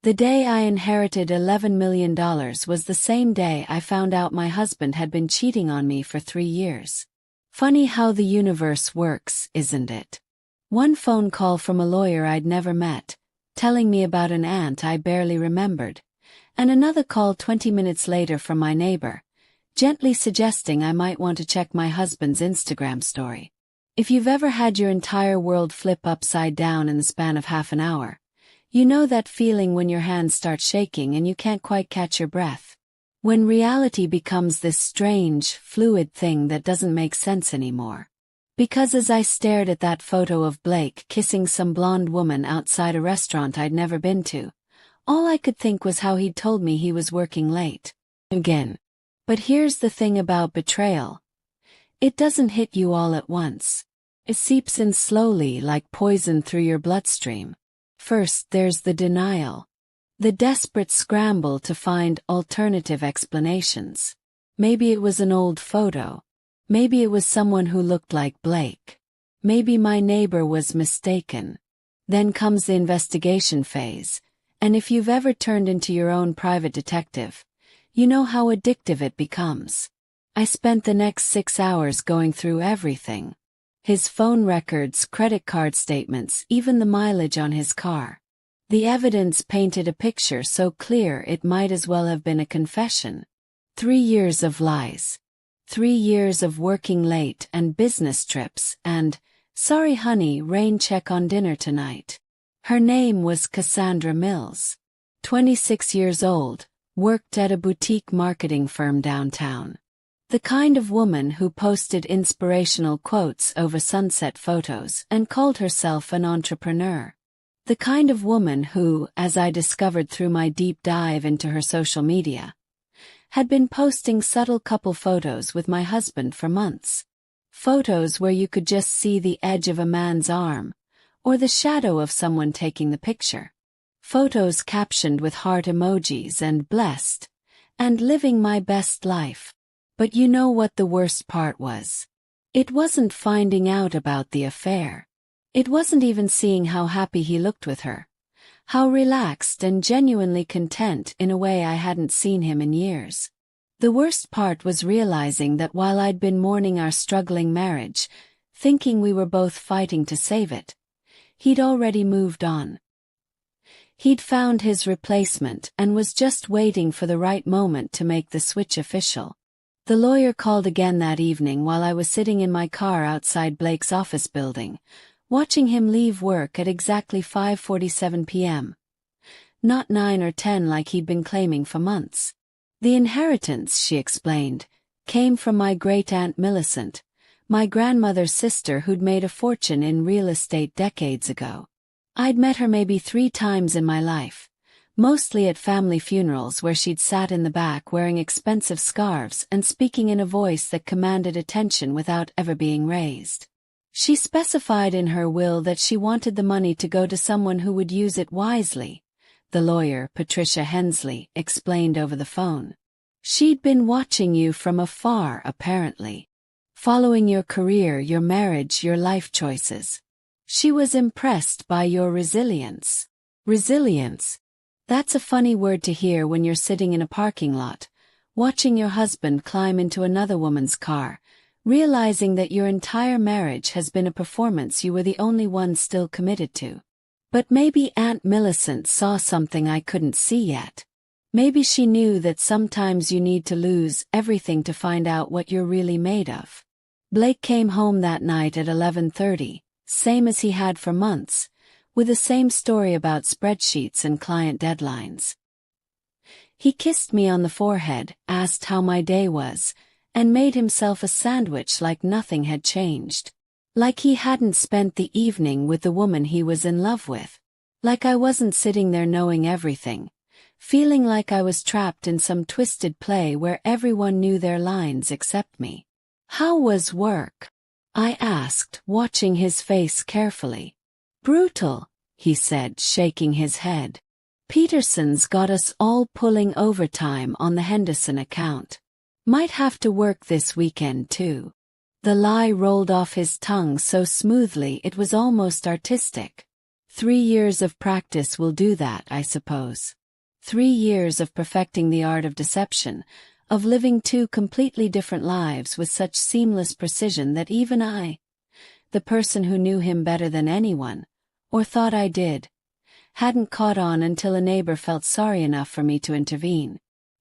The day I inherited $11 million was the same day I found out my husband had been cheating on me for 3 years. Funny how the universe works, isn't it? One phone call from a lawyer I'd never met, telling me about an aunt I barely remembered, and another call 20 minutes later from my neighbor, gently suggesting I might want to check my husband's Instagram story. If you've ever had your entire world flip upside down in the span of half an hour, you know that feeling when your hands start shaking and you can't quite catch your breath. When reality becomes this strange, fluid thing that doesn't make sense anymore. Because as I stared at that photo of Blake kissing some blonde woman outside a restaurant I'd never been to, all I could think was how he'd told me he was working late. Again. But here's the thing about betrayal. It doesn't hit you all at once. It seeps in slowly like poison through your bloodstream. First there's the denial. The desperate scramble to find alternative explanations. Maybe it was an old photo. Maybe it was someone who looked like Blake. Maybe my neighbor was mistaken. Then comes the investigation phase, and if you've ever turned into your own private detective, you know how addictive it becomes. I spent the next 6 hours going through everything. His phone records, credit card statements, even the mileage on his car. The evidence painted a picture so clear it might as well have been a confession. 3 years of lies. 3 years of working late and business trips and, sorry honey, rain check on dinner tonight. Her name was Cassandra Mills. 26 years old. Worked at a boutique marketing firm downtown. The kind of woman who posted inspirational quotes over sunset photos and called herself an entrepreneur. The kind of woman who, as I discovered through my deep dive into her social media, had been posting subtle couple photos with my husband for months. Photos where you could just see the edge of a man's arm, or the shadow of someone taking the picture. Photos captioned with heart emojis and blessed, and living my best life. But you know what the worst part was? It wasn't finding out about the affair. It wasn't even seeing how happy he looked with her. How relaxed and genuinely content in a way I hadn't seen him in years. The worst part was realizing that while I'd been mourning our struggling marriage, thinking we were both fighting to save it, he'd already moved on. He'd found his replacement and was just waiting for the right moment to make the switch official. The lawyer called again that evening while I was sitting in my car outside Blake's office building, watching him leave work at exactly 5:47 p.m. Not 9 or 10 like he'd been claiming for months. The inheritance, she explained, came from my great-aunt Millicent, my grandmother's sister who'd made a fortune in real estate decades ago. I'd met her maybe 3 times in my life, mostly at family funerals where she'd sat in the back wearing expensive scarves and speaking in a voice that commanded attention without ever being raised. She specified in her will that she wanted the money to go to someone who would use it wisely, the lawyer, Patricia Hensley, explained over the phone. She'd been watching you from afar, apparently. Following your career, your marriage, your life choices. She was impressed by your resilience. Resilience. That's a funny word to hear when you're sitting in a parking lot, watching your husband climb into another woman's car, realizing that your entire marriage has been a performance you were the only one still committed to. But maybe Aunt Millicent saw something I couldn't see yet. Maybe she knew that sometimes you need to lose everything to find out what you're really made of. Blake came home that night at 11:30. Same as he had for months, with the same story about spreadsheets and client deadlines. He kissed me on the forehead, asked how my day was, and made himself a sandwich like nothing had changed. Like he hadn't spent the evening with the woman he was in love with. Like I wasn't sitting there knowing everything, feeling like I was trapped in some twisted play where everyone knew their lines except me. How was work? I asked, watching his face carefully. Brutal, he said, shaking his head. Peterson's got us all pulling overtime on the Henderson account. Might have to work this weekend too. The lie rolled off his tongue so smoothly it was almost artistic. 3 years of practice will do that, I suppose. 3 years of perfecting the art of deception, of living two completely different lives with such seamless precision that even I, the person who knew him better than anyone, or thought I did, hadn't caught on until a neighbor felt sorry enough for me to intervene.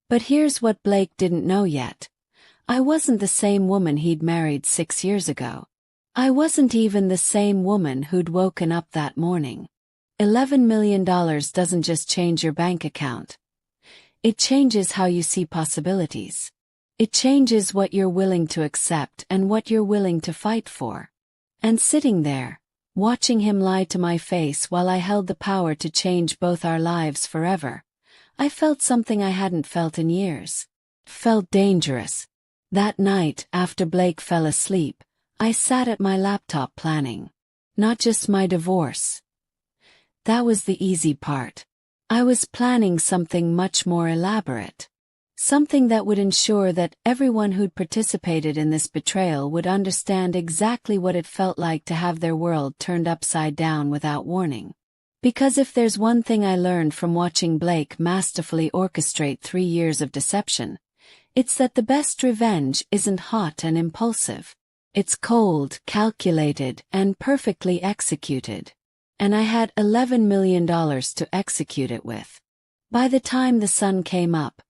But here's what Blake didn't know yet. I wasn't the same woman he'd married 6 years ago. I wasn't even the same woman who'd woken up that morning. $11 million doesn't just change your bank account. It changes how you see possibilities. It changes what you're willing to accept and what you're willing to fight for. And sitting there, watching him lie to my face while I held the power to change both our lives forever, I felt something I hadn't felt in years. Felt dangerous. That night, after Blake fell asleep, I sat at my laptop planning. Not just my divorce. That was the easy part. I was planning something much more elaborate. Something that would ensure that everyone who'd participated in this betrayal would understand exactly what it felt like to have their world turned upside down without warning. Because if there's one thing I learned from watching Blake masterfully orchestrate 3 years of deception, it's that the best revenge isn't hot and impulsive. It's cold, calculated, and perfectly executed. And I had $11 million to execute it with. By the time the sun came up,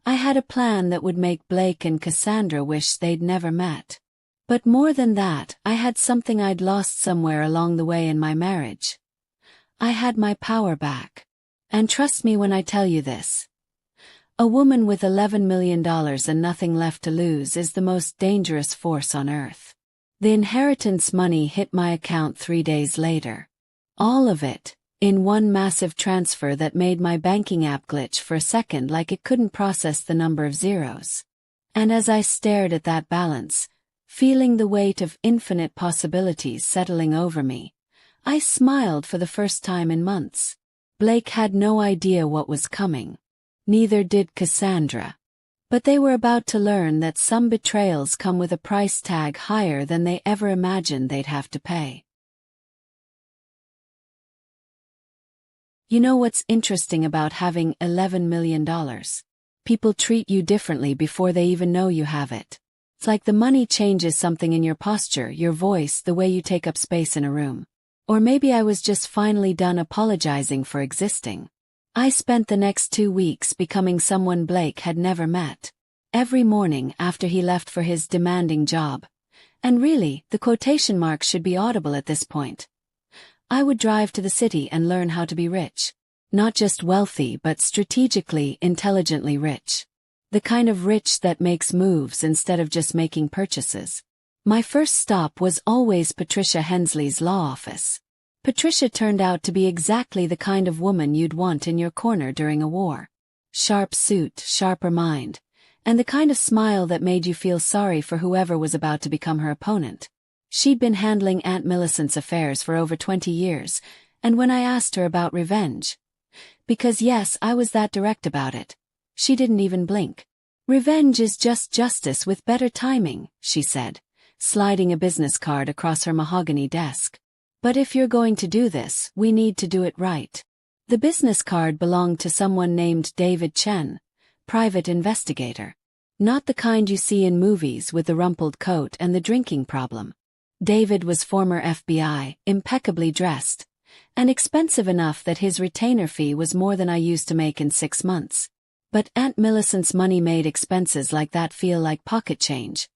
I had a plan that would make Blake and Cassandra wish they'd never met. But more than that, I had something I'd lost somewhere along the way in my marriage. I had my power back. And trust me when I tell you this. A woman with $11 million and nothing left to lose is the most dangerous force on earth. The inheritance money hit my account 3 days later. All of it, in one massive transfer that made my banking app glitch for a second like it couldn't process the number of zeros. And as I stared at that balance, feeling the weight of infinite possibilities settling over me, I smiled for the first time in months. Blake had no idea what was coming. Neither did Cassandra. But they were about to learn that some betrayals come with a price tag higher than they ever imagined they'd have to pay. You know what's interesting about having $11 million? People treat you differently before they even know you have it. It's like the money changes something in your posture, your voice, the way you take up space in a room. Or maybe I was just finally done apologizing for existing. I spent the next 2 weeks becoming someone Blake had never met. Every morning after he left for his demanding job. And really, the quotation marks should be audible at this point. I would drive to the city and learn how to be rich. Not just wealthy but strategically, intelligently rich. The kind of rich that makes moves instead of just making purchases. My first stop was always Patricia Hensley's law office. Patricia turned out to be exactly the kind of woman you'd want in your corner during a war. Sharp suit, sharper mind, and the kind of smile that made you feel sorry for whoever was about to become her opponent. She'd been handling Aunt Millicent's affairs for over 20 years, and when I asked her about revenge, because yes, I was that direct about it, she didn't even blink. Revenge is just justice with better timing, she said, sliding a business card across her mahogany desk. But if you're going to do this, we need to do it right. The business card belonged to someone named David Chen, private investigator. Not the kind you see in movies with the rumpled coat and the drinking problem. David was former FBI, impeccably dressed, and expensive enough that his retainer fee was more than I used to make in 6 months. But Aunt Millicent's money made expenses like that feel like pocket change.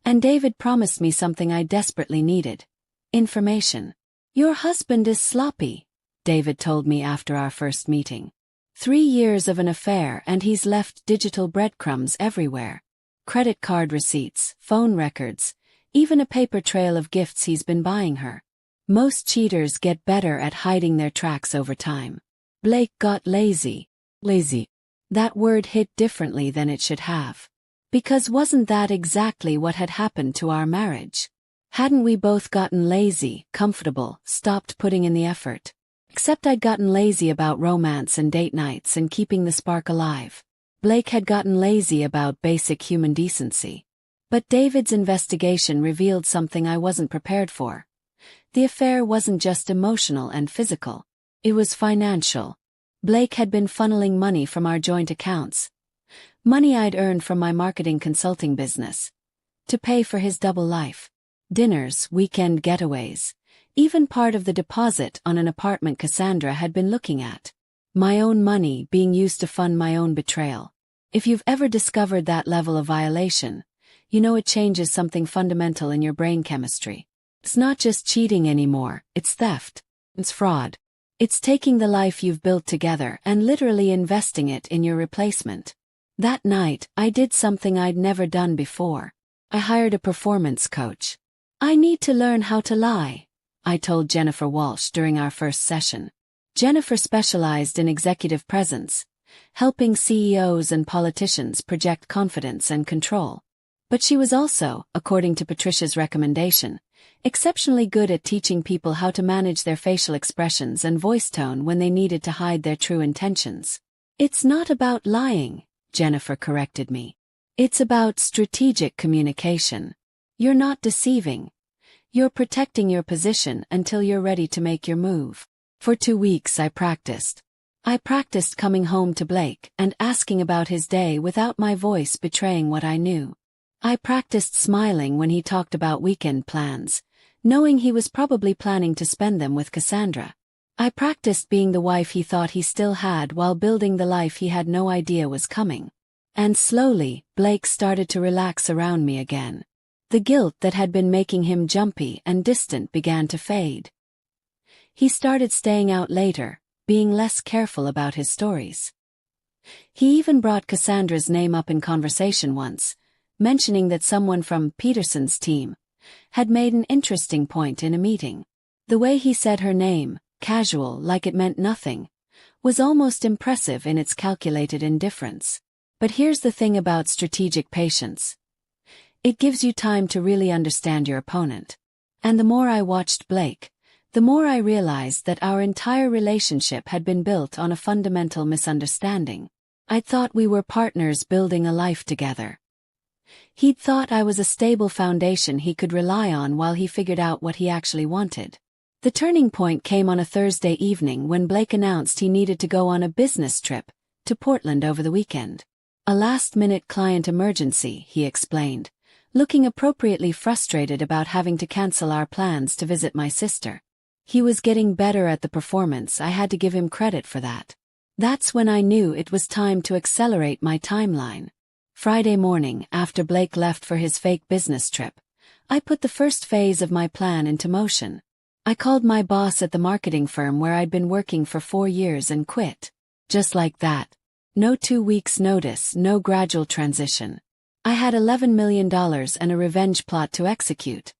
And David promised me something I desperately needed. Information. Your husband is sloppy, David told me after our first meeting. 3 years of an affair and he's left digital breadcrumbs everywhere. Credit card receipts, phone records, even a paper trail of gifts he's been buying her. Most cheaters get better at hiding their tracks over time. Blake got lazy. Lazy. That word hit differently than it should have. Because wasn't that exactly what had happened to our marriage? Hadn't we both gotten lazy, comfortable, stopped putting in the effort? Except I'd gotten lazy about romance and date nights and keeping the spark alive. Blake had gotten lazy about basic human decency. But David's investigation revealed something I wasn't prepared for. The affair wasn't just emotional and physical. It was financial. Blake had been funneling money from our joint accounts, money I'd earned from my marketing consulting business, to pay for his double life. Dinners, weekend getaways, even part of the deposit on an apartment Cassandra had been looking at. My own money being used to fund my own betrayal. If you've ever discovered that level of violation, you know it changes something fundamental in your brain chemistry. It's not just cheating anymore, it's theft. It's fraud. It's taking the life you've built together and literally investing it in your replacement. That night, I did something I'd never done before. I hired a performance coach. I need to learn how to lie, I told Jennifer Walsh during our first session. Jennifer specialized in executive presence, helping CEOs and politicians project confidence and control. But she was also, according to Patricia's recommendation, exceptionally good at teaching people how to manage their facial expressions and voice tone when they needed to hide their true intentions. It's not about lying, Jennifer corrected me. It's about strategic communication. You're not deceiving. You're protecting your position until you're ready to make your move. For 2 weeks I practiced. I practiced coming home to Blake and asking about his day without my voice betraying what I knew. I practiced smiling when he talked about weekend plans, knowing he was probably planning to spend them with Cassandra. I practiced being the wife he thought he still had while building the life he had no idea was coming. And slowly, Blake started to relax around me again. The guilt that had been making him jumpy and distant began to fade. He started staying out later, being less careful about his stories. He even brought Cassandra's name up in conversation once, mentioning that someone from Peterson's team had made an interesting point in a meeting. The way he said her name, casual like it meant nothing, was almost impressive in its calculated indifference. But here's the thing about strategic patience. It gives you time to really understand your opponent. And the more I watched Blake, the more I realized that our entire relationship had been built on a fundamental misunderstanding. I thought we were partners building a life together. He'd thought I was a stable foundation he could rely on while he figured out what he actually wanted. The turning point came on a Thursday evening when Blake announced he needed to go on a business trip to Portland over the weekend. A last-minute client emergency, he explained, looking appropriately frustrated about having to cancel our plans to visit my sister. He was getting better at the performance. I had to give him credit for that. That's when I knew it was time to accelerate my timeline. Friday morning, after Blake left for his fake business trip, I put the first phase of my plan into motion. I called my boss at the marketing firm where I'd been working for 4 years and quit. Just like that. No 2 weeks notice, no gradual transition. I had $11 million and a revenge plot to execute.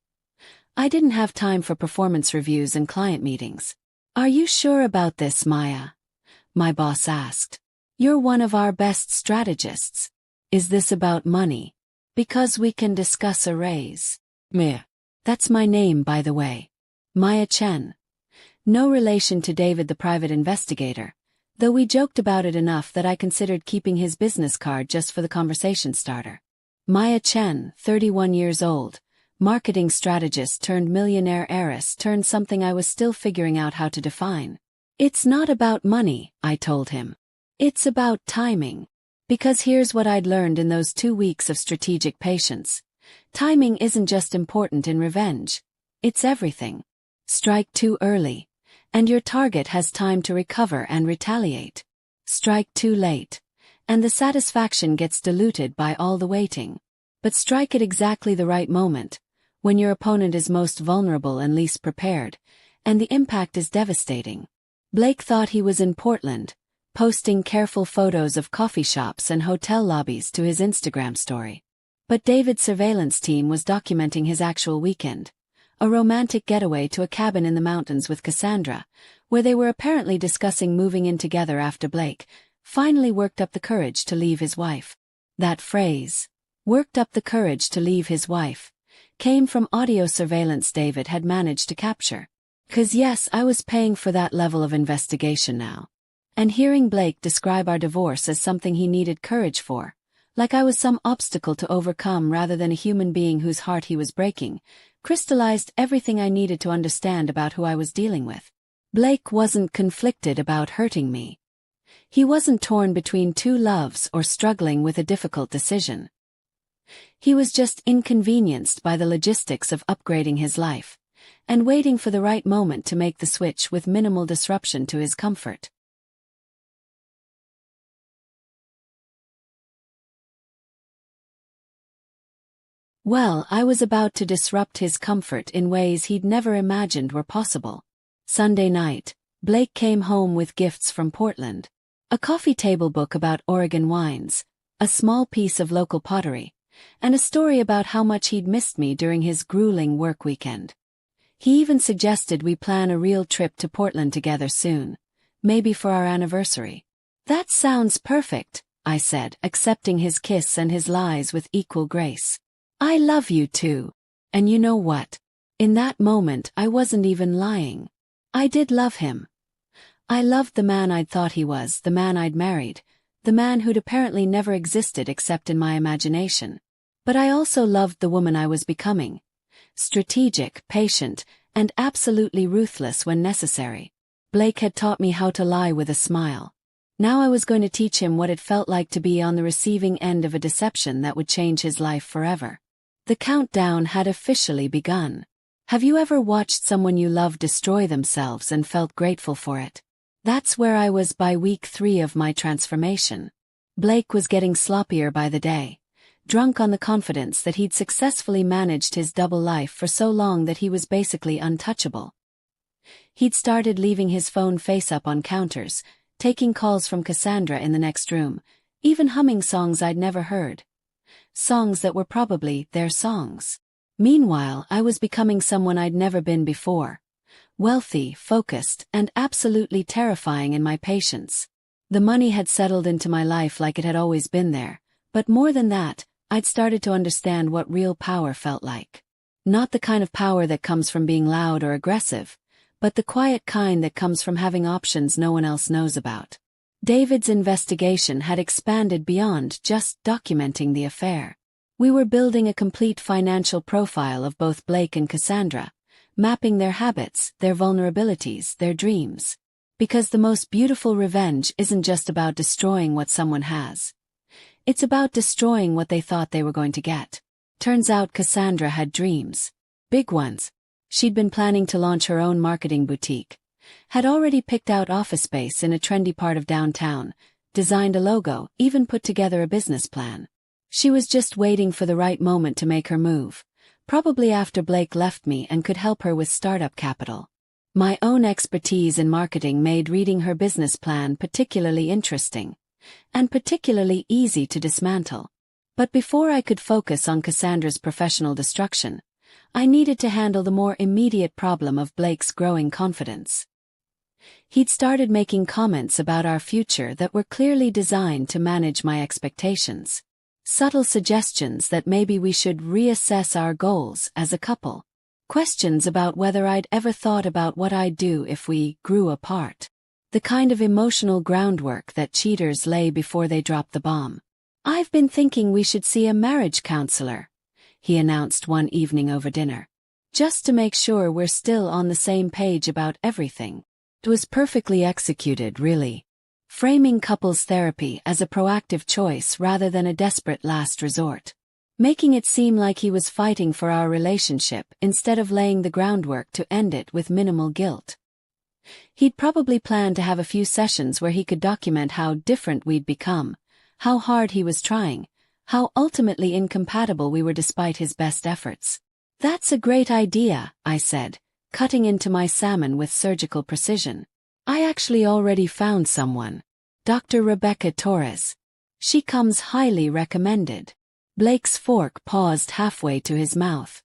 I didn't have time for performance reviews and client meetings. Are you sure about this, Maya? My boss asked. You're one of our best strategists. Is this about money? Because we can discuss a raise. Maya. That's my name, by the way. Maya Chen. No relation to David the private investigator, though we joked about it enough that I considered keeping his business card just for the conversation starter. Maya Chen, 31 years old, marketing strategist turned millionaire heiress turned something I was still figuring out how to define. It's not about money, I told him. It's about timing. Because here's what I'd learned in those 2 weeks of strategic patience. Timing isn't just important in revenge. It's everything. Strike too early, and your target has time to recover and retaliate. Strike too late, and the satisfaction gets diluted by all the waiting. But strike at exactly the right moment, when your opponent is most vulnerable and least prepared, and the impact is devastating. Blake thought he was in Portland, posting careful photos of coffee shops and hotel lobbies to his Instagram story. But David's surveillance team was documenting his actual weekend, a romantic getaway to a cabin in the mountains with Cassandra, where they were apparently discussing moving in together after Blake finally worked up the courage to leave his wife. That phrase, worked up the courage to leave his wife, came from audio surveillance David had managed to capture. 'Cause yes, I was paying for that level of investigation now. And hearing Blake describe our divorce as something he needed courage for, like I was some obstacle to overcome rather than a human being whose heart he was breaking, crystallized everything I needed to understand about who I was dealing with. Blake wasn't conflicted about hurting me. He wasn't torn between two loves or struggling with a difficult decision. He was just inconvenienced by the logistics of upgrading his life, and waiting for the right moment to make the switch with minimal disruption to his comfort. Well, I was about to disrupt his comfort in ways he'd never imagined were possible. Sunday night, Blake came home with gifts from Portland. A coffee table book about Oregon wines, a small piece of local pottery, and a story about how much he'd missed me during his grueling work weekend. He even suggested we plan a real trip to Portland together soon, maybe for our anniversary. That sounds perfect, I said, accepting his kiss and his lies with equal grace. I love you too. And you know what? In that moment I wasn't even lying. I did love him. I loved the man I'd thought he was, the man I'd married, the man who'd apparently never existed except in my imagination. But I also loved the woman I was becoming. Strategic, patient, and absolutely ruthless when necessary. Blake had taught me how to lie with a smile. Now I was going to teach him what it felt like to be on the receiving end of a deception that would change his life forever. The countdown had officially begun. Have you ever watched someone you love destroy themselves and felt grateful for it? That's where I was by week 3 of my transformation. Blake was getting sloppier by the day, drunk on the confidence that he'd successfully managed his double life for so long that he was basically untouchable. He'd started leaving his phone face up on counters, taking calls from Cassandra in the next room, even humming songs I'd never heard. Songs that were probably their songs. Meanwhile, I was becoming someone I'd never been before. Wealthy, focused, and absolutely terrifying in my patience. The money had settled into my life like it had always been there, but more than that, I'd started to understand what real power felt like. Not the kind of power that comes from being loud or aggressive, but the quiet kind that comes from having options no one else knows about. David's investigation had expanded beyond just documenting the affair. We were building a complete financial profile of both Blake and Cassandra, mapping their habits, their vulnerabilities, their dreams. Because the most beautiful revenge isn't just about destroying what someone has. It's about destroying what they thought they were going to get. Turns out Cassandra had dreams. Big ones. She'd been planning to launch her own marketing boutique. Had already picked out office space in a trendy part of downtown, designed a logo, even put together a business plan. She was just waiting for the right moment to make her move, probably after Blake left me and could help her with startup capital. My own expertise in marketing made reading her business plan particularly interesting, and particularly easy to dismantle. But before I could focus on Cassandra's professional destruction, I needed to handle the more immediate problem of Blake's growing confidence. He'd started making comments about our future that were clearly designed to manage my expectations. Subtle suggestions that maybe we should reassess our goals as a couple. Questions about whether I'd ever thought about what I'd do if we grew apart. The kind of emotional groundwork that cheaters lay before they drop the bomb. "I've been thinking we should see a marriage counselor," he announced one evening over dinner. "Just to make sure we're still on the same page about everything." It was perfectly executed, really. Framing couples therapy as a proactive choice rather than a desperate last resort. Making it seem like he was fighting for our relationship instead of laying the groundwork to end it with minimal guilt. He'd probably planned to have a few sessions where he could document how different we'd become, how hard he was trying, how ultimately incompatible we were despite his best efforts. "That's a great idea," I said, cutting into my salmon with surgical precision. "I actually already found someone. Dr. Rebecca Torres. She comes highly recommended." Blake's fork paused halfway to his mouth.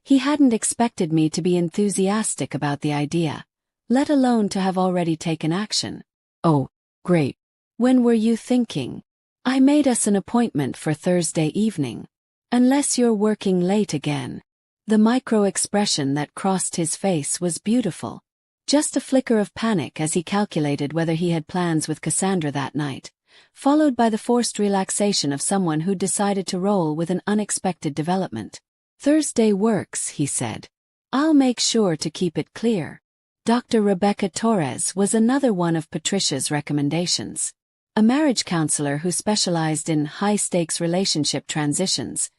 He hadn't expected me to be enthusiastic about the idea, let alone to have already taken action. "Oh, great. When were you thinking?" "I made us an appointment for Thursday evening. Unless you're working late again." The micro-expression that crossed his face was beautiful. Just a flicker of panic as he calculated whether he had plans with Cassandra that night, followed by the forced relaxation of someone who'd decided to roll with an unexpected development. "Thursday works," he said. "I'll make sure to keep it clear." Dr. Rebecca Torres was another one of Patricia's recommendations. A marriage counselor who specialized in high-stakes relationship transitions,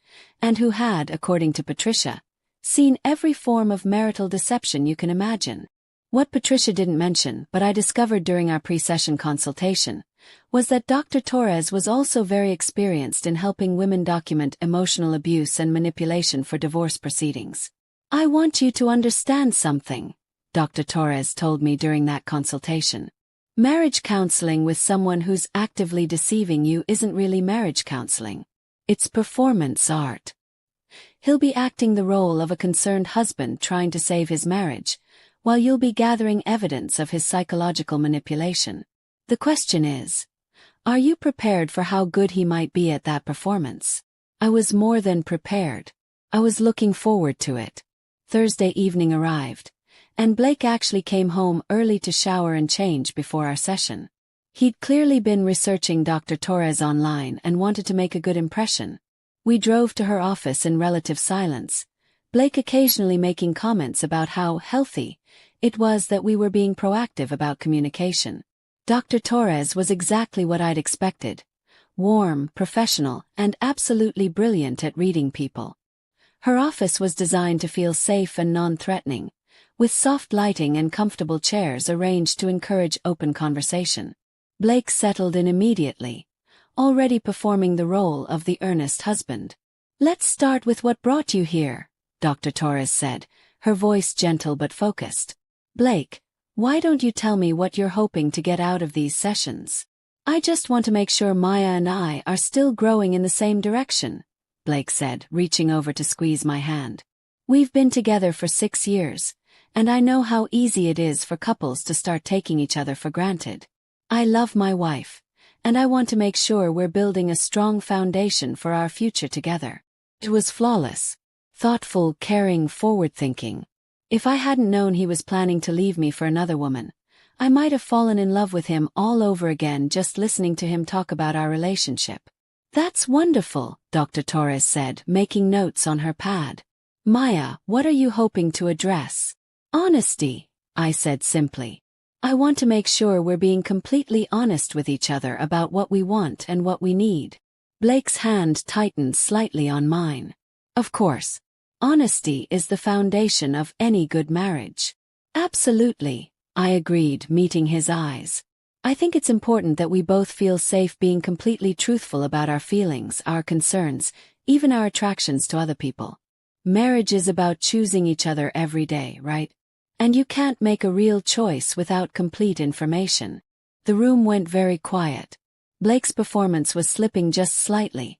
and who had, according to Patricia, seen every form of marital deception you can imagine. What Patricia didn't mention, but I discovered during our pre-session consultation, was that Dr. Torres was also very experienced in helping women document emotional abuse and manipulation for divorce proceedings. "I want you to understand something," Dr. Torres told me during that consultation. "Marriage counseling with someone who's actively deceiving you isn't really marriage counseling. It's performance art. He'll be acting the role of a concerned husband trying to save his marriage, while you'll be gathering evidence of his psychological manipulation. The question is, are you prepared for how good he might be at that performance?" I was more than prepared. I was looking forward to it. Thursday evening arrived, and Blake actually came home early to shower and change before our session. He'd clearly been researching Dr. Torres online and wanted to make a good impression. We drove to her office in relative silence, Blake occasionally making comments about how healthy it was that we were being proactive about communication. Dr. Torres was exactly what I'd expected: warm, professional, and absolutely brilliant at reading people. Her office was designed to feel safe and non-threatening, with soft lighting and comfortable chairs arranged to encourage open conversation. Blake settled in immediately, already performing the role of the earnest husband. "Let's start with what brought you here," Dr. Torres said, her voice gentle but focused. "Blake, why don't you tell me what you're hoping to get out of these sessions?" "I just want to make sure Maya and I are still growing in the same direction," Blake said, reaching over to squeeze my hand. "We've been together for 6 years, and I know how easy it is for couples to start taking each other for granted. I love my wife, and I want to make sure we're building a strong foundation for our future together." It was flawless. Thoughtful, caring, forward-thinking. If I hadn't known he was planning to leave me for another woman, I might have fallen in love with him all over again just listening to him talk about our relationship. "That's wonderful," Dr. Torres said, making notes on her pad. "Maya, what are you hoping to address?" "Honesty," I said simply. "I want to make sure we're being completely honest with each other about what we want and what we need." Blake's hand tightened slightly on mine. "Of course. Honesty is the foundation of any good marriage." "Absolutely," I agreed, meeting his eyes. "I think it's important that we both feel safe being completely truthful about our feelings, our concerns, even our attractions to other people. Marriage is about choosing each other every day, right? And you can't make a real choice without complete information." The room went very quiet. Blake's performance was slipping just slightly.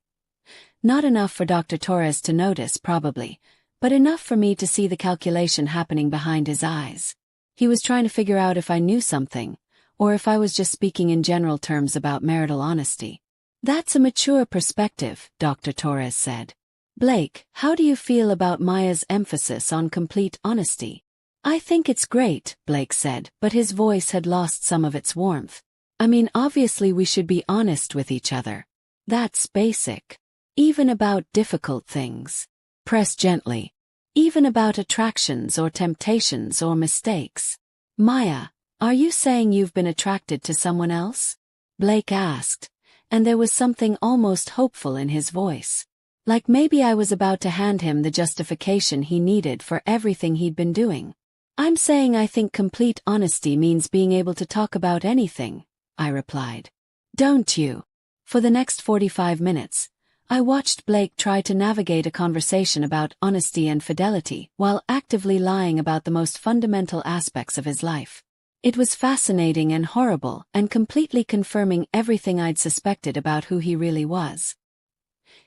Not enough for Dr. Torres to notice, probably, but enough for me to see the calculation happening behind his eyes. He was trying to figure out if I knew something, or if I was just speaking in general terms about marital honesty. "That's a mature perspective," Dr. Torres said. "Blake, how do you feel about Maya's emphasis on complete honesty?" "I think it's great," Blake said, but his voice had lost some of its warmth. "I mean, obviously we should be honest with each other. That's basic. Even about difficult things. Press gently. Even about attractions or temptations or mistakes." "Maya, are you saying you've been attracted to someone else?" Blake asked, and there was something almost hopeful in his voice. Like maybe I was about to hand him the justification he needed for everything he'd been doing. "I'm saying I think complete honesty means being able to talk about anything," I replied. "Don't you?" For the next 45 minutes, I watched Blake try to navigate a conversation about honesty and fidelity while actively lying about the most fundamental aspects of his life. It was fascinating and horrible and completely confirming everything I'd suspected about who he really was.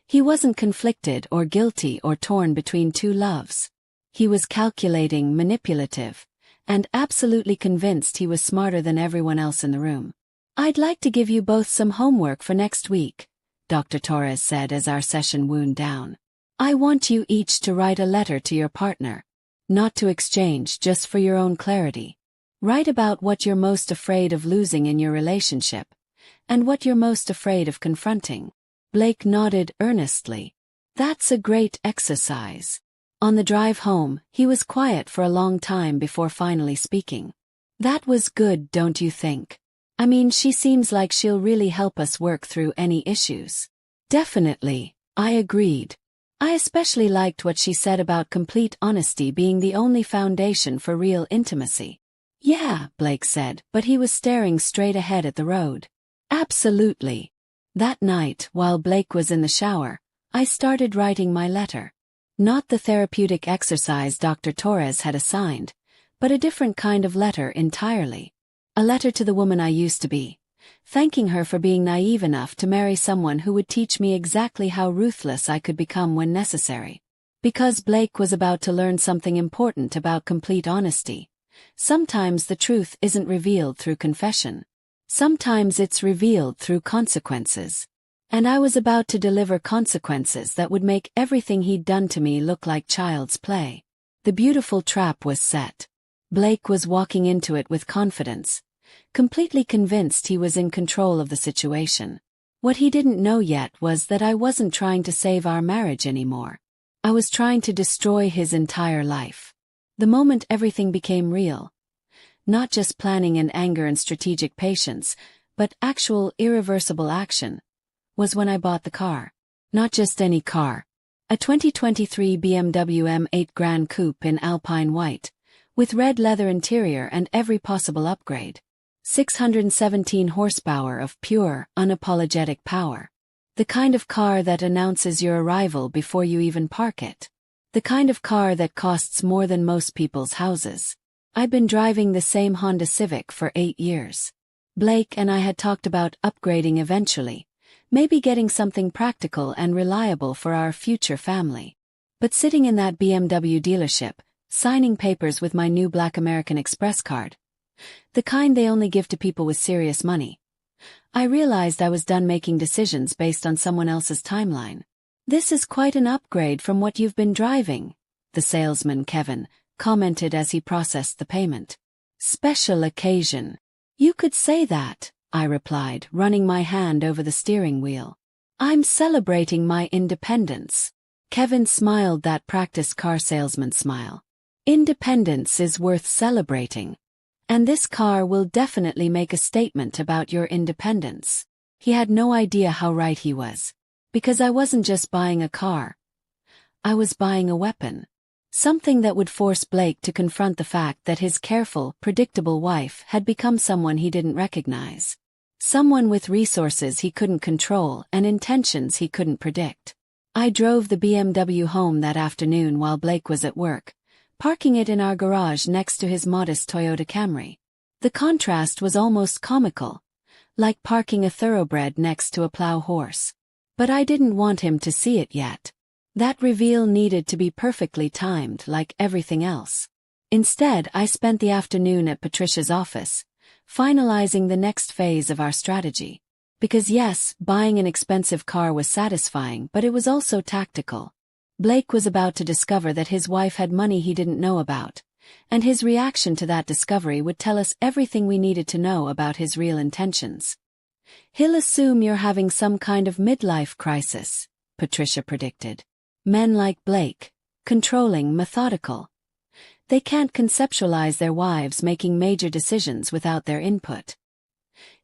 He wasn't conflicted or guilty or torn between two loves. He was calculating, manipulative, and absolutely convinced he was smarter than everyone else in the room. "I'd like to give you both some homework for next week," Dr. Torres said as our session wound down. "I want you each to write a letter to your partner. Not to exchange, just for your own clarity. Write about what you're most afraid of losing in your relationship, and what you're most afraid of confronting." Blake nodded earnestly. "That's a great exercise. On the drive home, he was quiet for a long time before finally speaking. That was good, don't you think? I mean, she seems like she'll really help us work through any issues. Definitely, I agreed. I especially liked what she said about complete honesty being the only foundation for real intimacy. Yeah, Blake said, but he was staring straight ahead at the road. Absolutely. That night, while Blake was in the shower, I started writing my letter. Not the therapeutic exercise Dr. Torres had assigned, but a different kind of letter entirely. A letter to the woman I used to be, thanking her for being naive enough to marry someone who would teach me exactly how ruthless I could become when necessary. Because Blake was about to learn something important about complete honesty. Sometimes the truth isn't revealed through confession. Sometimes it's revealed through consequences. And I was about to deliver consequences that would make everything he'd done to me look like child's play. The beautiful trap was set. Blake was walking into it with confidence, completely convinced he was in control of the situation. What he didn't know yet was that I wasn't trying to save our marriage anymore. I was trying to destroy his entire life. The moment everything became real, not just planning and anger and strategic patience, but actual irreversible action, was when I bought the car. Not just any car. A 2023 BMW M8 Grand Coupe in Alpine White, with red leather interior and every possible upgrade. 617 horsepower of pure, unapologetic power. The kind of car that announces your arrival before you even park it. The kind of car that costs more than most people's houses. I've been driving the same Honda Civic for 8 years. Blake and I had talked about upgrading eventually. Maybe getting something practical and reliable for our future family. But sitting in that BMW dealership, signing papers with my new Black American Express card, the kind they only give to people with serious money, I realized I was done making decisions based on someone else's timeline. This is quite an upgrade from what you've been driving, the salesman Kevin commented as he processed the payment. Special occasion. You could say that, I replied, running my hand over the steering wheel. I'm celebrating my independence. Kevin smiled that practiced car salesman smile. Independence is worth celebrating. And this car will definitely make a statement about your independence. He had no idea how right he was. Because I wasn't just buying a car. I was buying a weapon. Something that would force Blake to confront the fact that his careful, predictable wife had become someone he didn't recognize. Someone with resources he couldn't control and intentions he couldn't predict. I drove the BMW home that afternoon while Blake was at work, parking it in our garage next to his modest Toyota Camry. The contrast was almost comical, like parking a thoroughbred next to a plow horse. But I didn't want him to see it yet. That reveal needed to be perfectly timed like everything else. Instead, I spent the afternoon at Patricia's office, finalizing the next phase of our strategy. Because yes, buying an expensive car was satisfying, but it was also tactical. Blake was about to discover that his wife had money he didn't know about, and his reaction to that discovery would tell us everything we needed to know about his real intentions. He'll assume you're having some kind of midlife crisis, Patricia predicted. Men like Blake, controlling, methodical. They can't conceptualize their wives making major decisions without their input.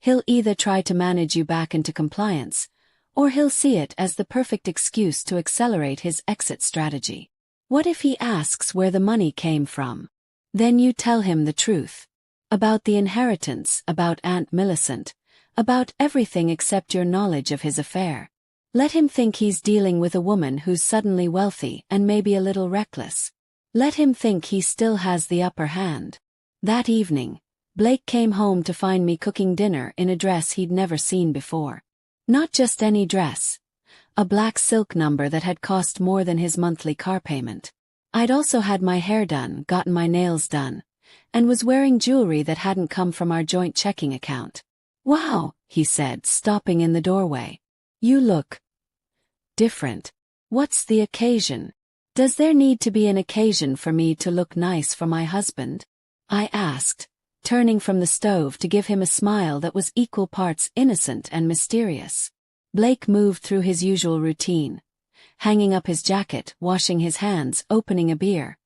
He'll either try to manage you back into compliance, or he'll see it as the perfect excuse to accelerate his exit strategy. What if he asks where the money came from? Then you tell him the truth. About the inheritance, about Aunt Millicent, about everything except your knowledge of his affair. Let him think he's dealing with a woman who's suddenly wealthy and maybe a little reckless. Let him think he still has the upper hand. That evening, Blake came home to find me cooking dinner in a dress he'd never seen before. Not just any dress. A black silk number that had cost more than his monthly car payment. I'd also had my hair done, gotten my nails done, and was wearing jewelry that hadn't come from our joint checking account. Wow, he said, stopping in the doorway. You look different. What's the occasion? Does there need to be an occasion for me to look nice for my husband? I asked, turning from the stove to give him a smile that was equal parts innocent and mysterious. Blake moved through his usual routine, hanging up his jacket, washing his hands, opening a beer.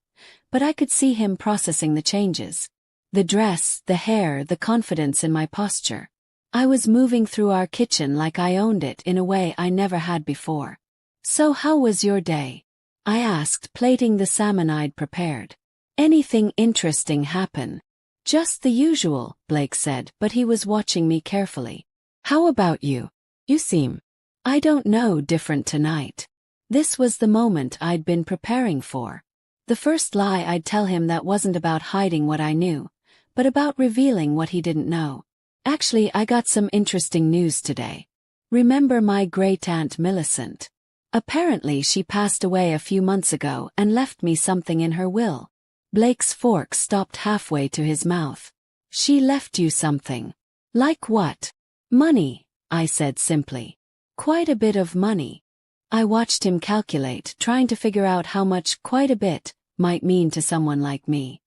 But I could see him processing the changes. The dress, the hair, the confidence in my posture. I was moving through our kitchen like I owned it in a way I never had before. "So how was your day?" I asked, plating the salmon I'd prepared. "Anything interesting happen?" "Just the usual," Blake said, but he was watching me carefully. "How about you? You seem, I don't know, different tonight." This was the moment I'd been preparing for. The first lie I'd tell him that wasn't about hiding what I knew, but about revealing what he didn't know. "Actually, I got some interesting news today. Remember my great-aunt Millicent? Apparently she passed away a few months ago and left me something in her will." Blake's fork stopped halfway to his mouth. "She left you something? Like what?" "Money," I said simply. "Quite a bit of money." I watched him calculate, trying to figure out how much "quite a bit" might mean to someone like me.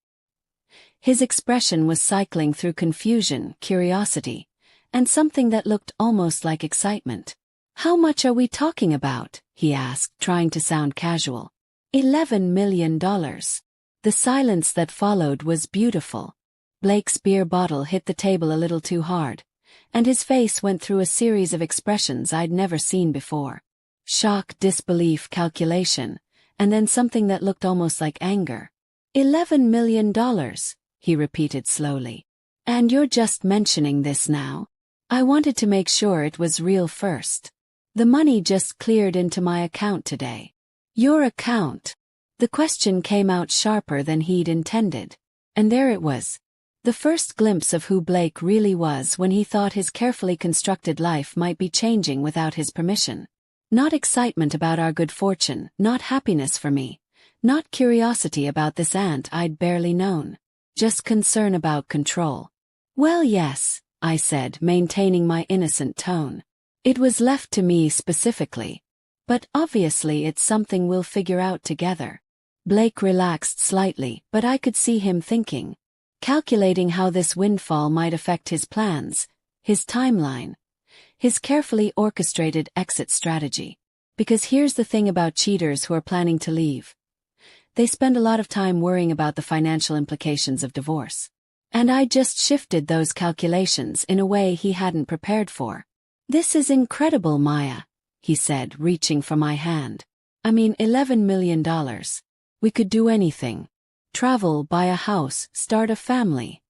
His expression was cycling through confusion, curiosity, and something that looked almost like excitement. "How much are we talking about?" he asked, trying to sound casual. $11 million. The silence that followed was beautiful. Blake's beer bottle hit the table a little too hard, and his face went through a series of expressions I'd never seen before. Shock, disbelief, calculation, and then something that looked almost like anger. $11 million, he repeated slowly. "And you're just mentioning this now?" I wanted to make sure it was real first. "The money just cleared into my account today." "Your account?" The question came out sharper than he'd intended. And there it was. The first glimpse of who Blake really was when he thought his carefully constructed life might be changing without his permission. Not excitement about our good fortune, not happiness for me, not curiosity about this aunt I'd barely known. Just concern about control. "Well, yes," I said, maintaining my innocent tone. "It was left to me specifically. But obviously it's something we'll figure out together." Blake relaxed slightly, but I could see him thinking. Calculating how this windfall might affect his plans, his timeline, his carefully orchestrated exit strategy. Because here's the thing about cheaters who are planning to leave. They spend a lot of time worrying about the financial implications of divorce. And I just shifted those calculations in a way he hadn't prepared for. "This is incredible, Maya," he said, reaching for my hand. "I mean, $11 million. We could do anything. Travel, buy a house, start a family."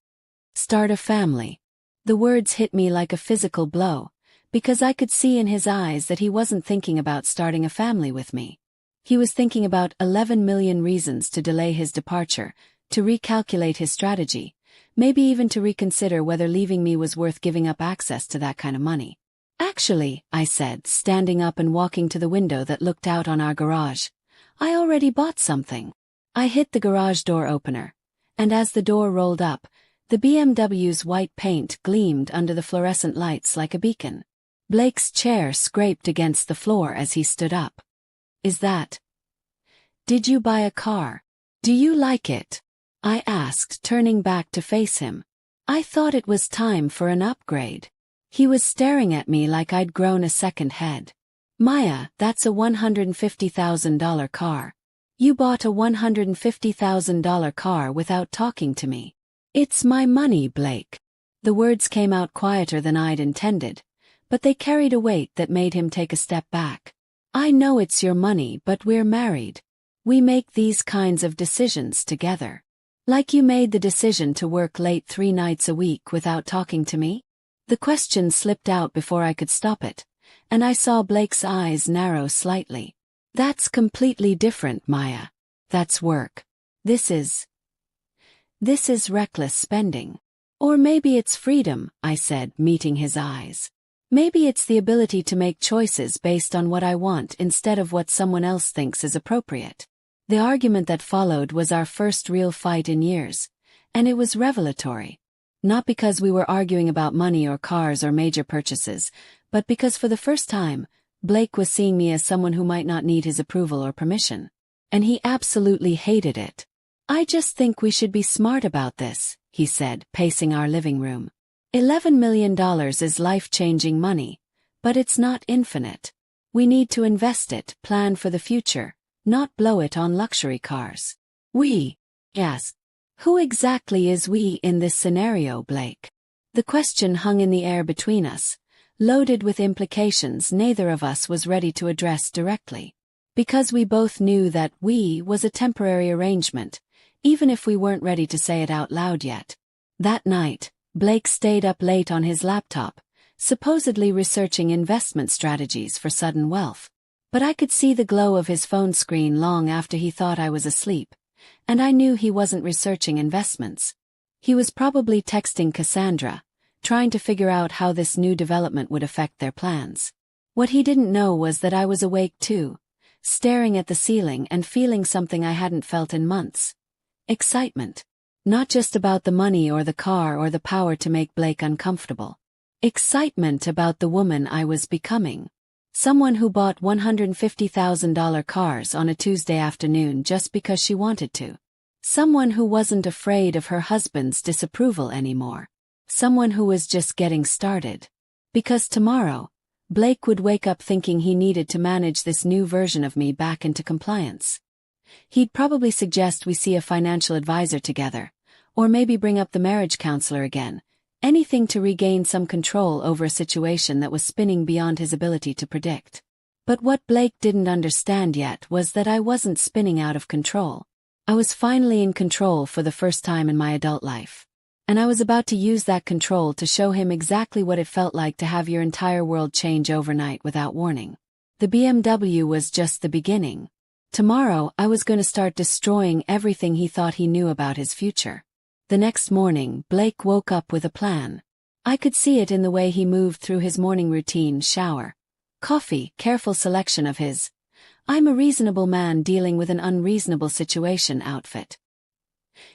Start a family. The words hit me like a physical blow, because I could see in his eyes that he wasn't thinking about starting a family with me. He was thinking about 11 million reasons to delay his departure, to recalculate his strategy, maybe even to reconsider whether leaving me was worth giving up access to that kind of money. "Actually," I said, standing up and walking to the window that looked out on our garage, "I already bought something." I hit the garage door opener, and as the door rolled up, the BMW's white paint gleamed under the fluorescent lights like a beacon. Blake's chair scraped against the floor as he stood up. "Is that? Did you buy a car? Do you like it?" I asked, turning back to face him. I thought it was time for an upgrade. He was staring at me like I'd grown a second head. "Maya, that's a $150,000 car. You bought a $150,000 car without talking to me." "It's my money, Blake." The words came out quieter than I'd intended, but they carried a weight that made him take a step back. "I know it's your money, but we're married. We make these kinds of decisions together. Like you made the decision to work late 3 nights a week without talking to me?" The question slipped out before I could stop it, and I saw Blake's eyes narrow slightly. "That's completely different, Maya. That's work. This is reckless spending. Or maybe it's freedom," I said, meeting his eyes. "Maybe it's the ability to make choices based on what I want instead of what someone else thinks is appropriate." The argument that followed was our first real fight in years, and it was revelatory. Not because we were arguing about money or cars or major purchases, but because for the first time, Blake was seeing me as someone who might not need his approval or permission. And he absolutely hated it. "I just think we should be smart about this," he said, pacing our living room. $11 million is life-changing money, but it's not infinite. We need to invest it, plan for the future, not blow it on luxury cars. We? Yes. Who exactly is we in this scenario, Blake? The question hung in the air between us, loaded with implications neither of us was ready to address directly. Because we both knew that we was a temporary arrangement, even if we weren't ready to say it out loud yet. That night, Blake stayed up late on his laptop, supposedly researching investment strategies for sudden wealth. But I could see the glow of his phone screen long after he thought I was asleep, and I knew he wasn't researching investments. He was probably texting Cassandra, trying to figure out how this new development would affect their plans. What he didn't know was that I was awake too, staring at the ceiling and feeling something I hadn't felt in months. Excitement. Not just about the money or the car or the power to make Blake uncomfortable. Excitement about the woman I was becoming. Someone who bought $150,000 cars on a Tuesday afternoon just because she wanted to. Someone who wasn't afraid of her husband's disapproval anymore. Someone who was just getting started. Because tomorrow, Blake would wake up thinking he needed to manage this new version of me back into compliance. He'd probably suggest we see a financial advisor together, or maybe bring up the marriage counselor again, anything to regain some control over a situation that was spinning beyond his ability to predict. But what Blake didn't understand yet was that I wasn't spinning out of control. I was finally in control for the first time in my adult life. And I was about to use that control to show him exactly what it felt like to have your entire world change overnight without warning. The BMW was just the beginning. Tomorrow I was going to start destroying everything he thought he knew about his future. The next morning, Blake woke up with a plan. I could see it in the way he moved through his morning routine: shower, coffee, careful selection of his "I'm a reasonable man dealing with an unreasonable situation" outfit.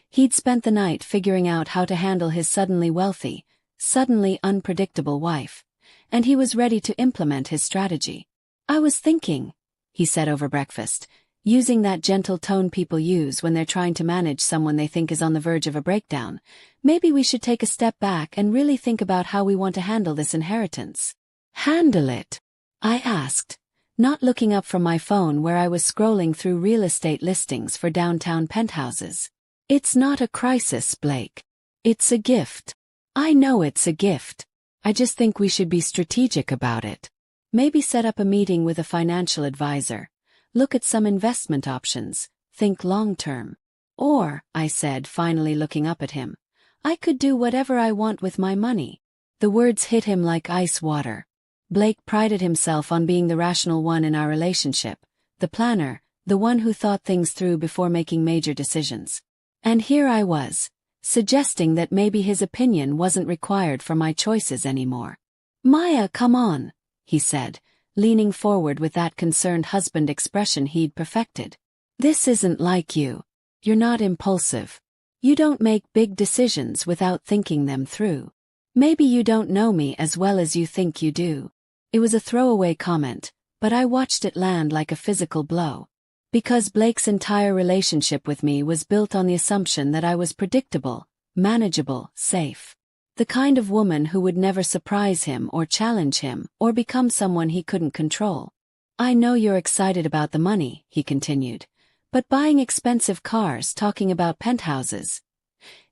He'd spent the night figuring out how to handle his suddenly wealthy, suddenly unpredictable wife, and he was ready to implement his strategy. "I was thinking," he said over breakfast, using that gentle tone people use when they're trying to manage someone they think is on the verge of a breakdown, "maybe we should take a step back and really think about how we want to handle this inheritance." "Handle it?" I asked, not looking up from my phone where I was scrolling through real estate listings for downtown penthouses. "It's not a crisis, Blake. It's a gift." "I know it's a gift. I just think we should be strategic about it. Maybe set up a meeting with a financial advisor. Look at some investment options, think long-term." "Or," I said, finally looking up at him, "I could do whatever I want with my money." The words hit him like ice water. Blake prided himself on being the rational one in our relationship, the planner, the one who thought things through before making major decisions. And here I was, suggesting that maybe his opinion wasn't required for my choices anymore. "Maya, come on," he said, leaning forward with that concerned husband expression he'd perfected. "This isn't like you. You're not impulsive. You don't make big decisions without thinking them through. Maybe you don't know me as well as you think you do." It was a throwaway comment, but I watched it land like a physical blow. Because Blake's entire relationship with me was built on the assumption that I was predictable, manageable, safe. The kind of woman who would never surprise him or challenge him or become someone he couldn't control. "I know you're excited about the money," he continued, "but buying expensive cars, talking about penthouses,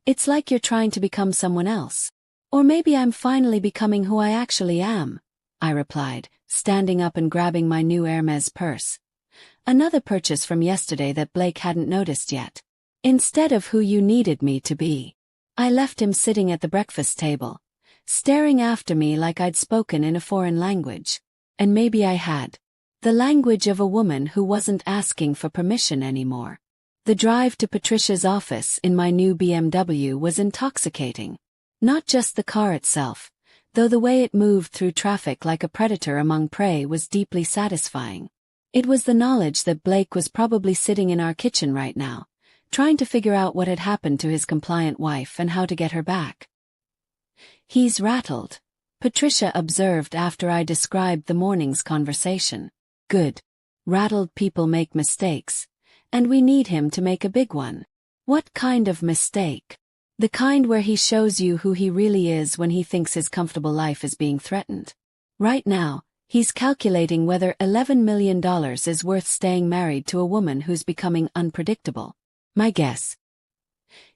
it's like you're trying to become someone else." "Or maybe I'm finally becoming who I actually am," I replied, standing up and grabbing my new Hermes purse. Another purchase from yesterday that Blake hadn't noticed yet. "Instead of who you needed me to be." I left him sitting at the breakfast table, staring after me like I'd spoken in a foreign language. And maybe I had. The language of a woman who wasn't asking for permission anymore. The drive to Patricia's office in my new BMW was intoxicating. Not just the car itself, though the way it moved through traffic like a predator among prey was deeply satisfying. It was the knowledge that Blake was probably sitting in our kitchen right now, trying to figure out what had happened to his compliant wife and how to get her back. "He's rattled," Patricia observed after I described the morning's conversation. "Good. Rattled people make mistakes, and we need him to make a big one." "What kind of mistake?" "The kind where he shows you who he really is when he thinks his comfortable life is being threatened. Right now, He's calculating whether $11 million is worth staying married to a woman who's becoming unpredictable. My guess.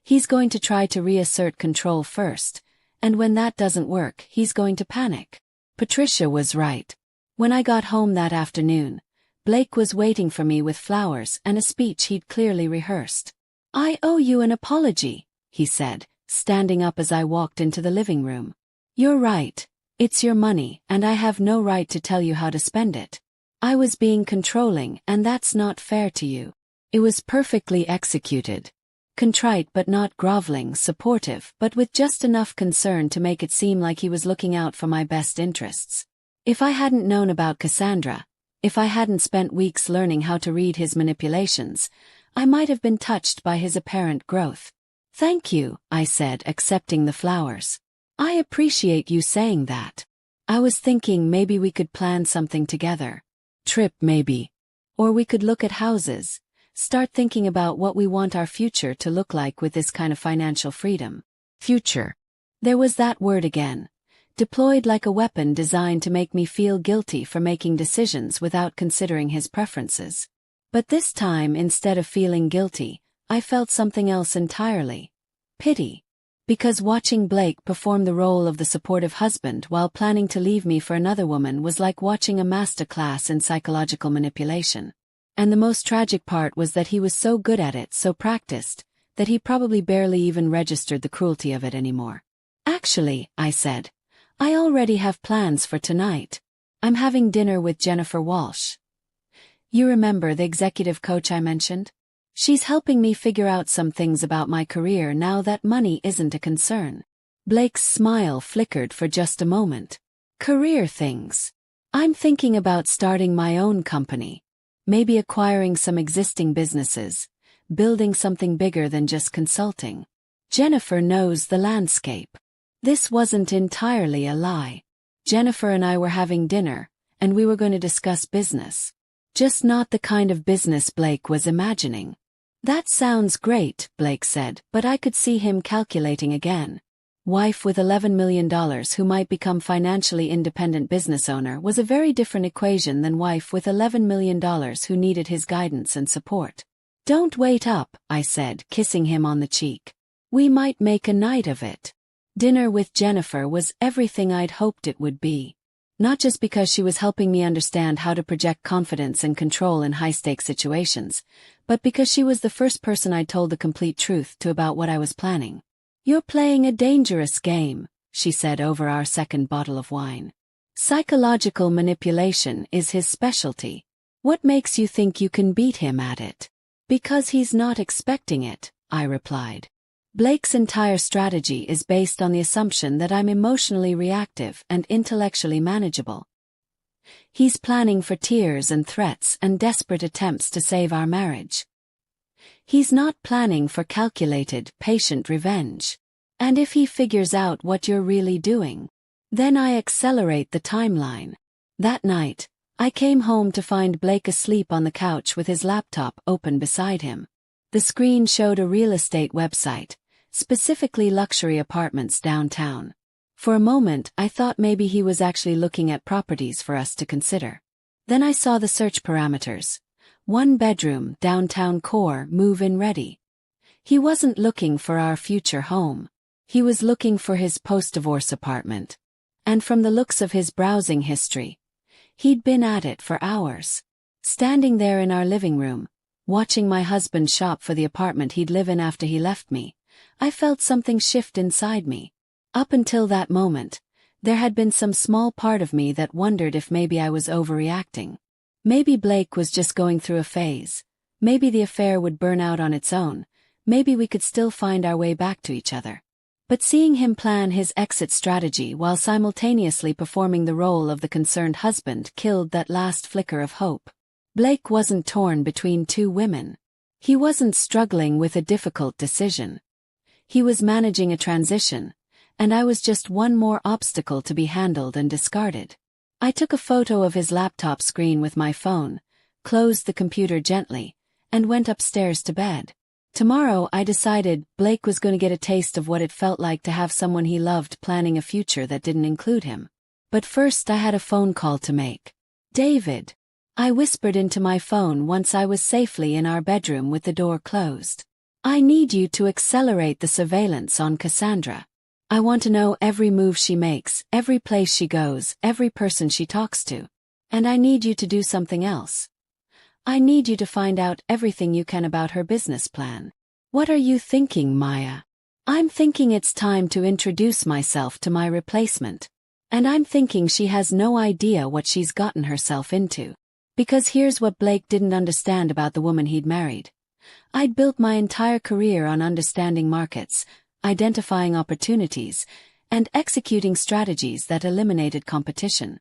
He's going to try to reassert control first, and when that doesn't work, he's going to panic. Patricia was right. When I got home that afternoon, Blake was waiting for me with flowers and a speech he'd clearly rehearsed. "I owe you an apology," he said, standing up as I walked into the living room. "You're right. It's your money, and I have no right to tell you how to spend it. I was being controlling, and that's not fair to you." It was perfectly executed. Contrite but not groveling, supportive but with just enough concern to make it seem like he was looking out for my best interests. If I hadn't known about Cassandra, if I hadn't spent weeks learning how to read his manipulations, I might have been touched by his apparent growth. "Thank you," I said, accepting the flowers. "I appreciate you saying that. I was thinking maybe we could plan something together. Trip maybe. Or we could look at houses. Start thinking about what we want our future to look like with this kind of financial freedom." Future. There was that word again, deployed like a weapon designed to make me feel guilty for making decisions without considering his preferences. But this time, instead of feeling guilty, I felt something else entirely. Pity. Because watching Blake perform the role of the supportive husband while planning to leave me for another woman was like watching a master class in psychological manipulation. And the most tragic part was that he was so good at it, so practiced, that he probably barely even registered the cruelty of it anymore. "Actually," I said, "I already have plans for tonight. I'm having dinner with Jennifer Walsh. You remember the executive coach I mentioned? She's helping me figure out some things about my career now that money isn't a concern." Blake's smile flickered for just a moment. "Career things. I'm thinking about starting my own company. Maybe acquiring some existing businesses, building something bigger than just consulting. Jennifer knows the landscape." This wasn't entirely a lie. Jennifer and I were having dinner, and we were going to discuss business. Just not the kind of business Blake was imagining. "That sounds great," Blake said, but I could see him calculating again. Wife with $11 million who might become financially independent business owner was a very different equation than wife with $11 million who needed his guidance and support. "Don't wait up," I said, kissing him on the cheek. "We might make a night of it." Dinner with Jennifer was everything I'd hoped it would be. Not just because she was helping me understand how to project confidence and control in high-stakes situations, but because she was the first person I'd told the complete truth to about what I was planning. "You're playing a dangerous game," she said over our second bottle of wine. "Psychological manipulation is his specialty. What makes you think you can beat him at it?" "Because he's not expecting it," I replied. Blake's entire strategy is based on the assumption that I'm emotionally reactive and intellectually manageable. He's planning for tears and threats and desperate attempts to save our marriage. He's not planning for calculated, patient revenge. And if he figures out what you're really doing, then I accelerate the timeline. That night, I came home to find Blake asleep on the couch with his laptop open beside him. The screen showed a real estate website, specifically luxury apartments downtown. For a moment, I thought maybe he was actually looking at properties for us to consider. Then I saw the search parameters. 1 bedroom, downtown core, move-in ready. He wasn't looking for our future home. He was looking for his post-divorce apartment. And from the looks of his browsing history, he'd been at it for hours. Standing there in our living room, watching my husband shop for the apartment he'd live in after he left me, I felt something shift inside me. Up until that moment, there had been some small part of me that wondered if maybe I was overreacting. Maybe Blake was just going through a phase. Maybe the affair would burn out on its own. Maybe we could still find our way back to each other. But seeing him plan his exit strategy while simultaneously performing the role of the concerned husband killed that last flicker of hope. Blake wasn't torn between two women. He wasn't struggling with a difficult decision. He was managing a transition, and I was just one more obstacle to be handled and discarded. I took a photo of his laptop screen with my phone, closed the computer gently, and went upstairs to bed. Tomorrow, I decided, Blake was going to get a taste of what it felt like to have someone he loved planning a future that didn't include him. But first I had a phone call to make. David. I whispered into my phone once I was safely in our bedroom with the door closed. I need you to accelerate the surveillance on Cassandra. I want to know every move she makes, every place she goes, every person she talks to. And I need you to do something else. I need you to find out everything you can about her business plan. What are you thinking, Maya? I'm thinking it's time to introduce myself to my replacement. And I'm thinking she has no idea what she's gotten herself into. Because here's what Blake didn't understand about the woman he'd married. I'd built my entire career on understanding markets, identifying opportunities, and executing strategies that eliminated competition.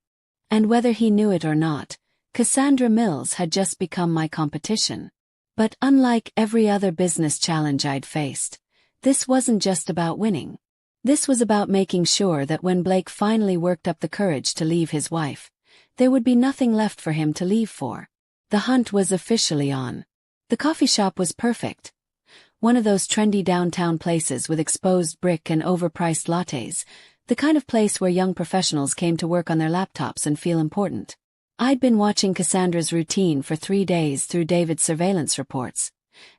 And whether he knew it or not, Cassandra Mills had just become my competition. But unlike every other business challenge I'd faced, this wasn't just about winning. This was about making sure that when Blake finally worked up the courage to leave his wife, there would be nothing left for him to leave for. The hunt was officially on. The coffee shop was perfect. One of those trendy downtown places with exposed brick and overpriced lattes, the kind of place where young professionals came to work on their laptops and feel important. I'd been watching Cassandra's routine for 3 days through David's surveillance reports,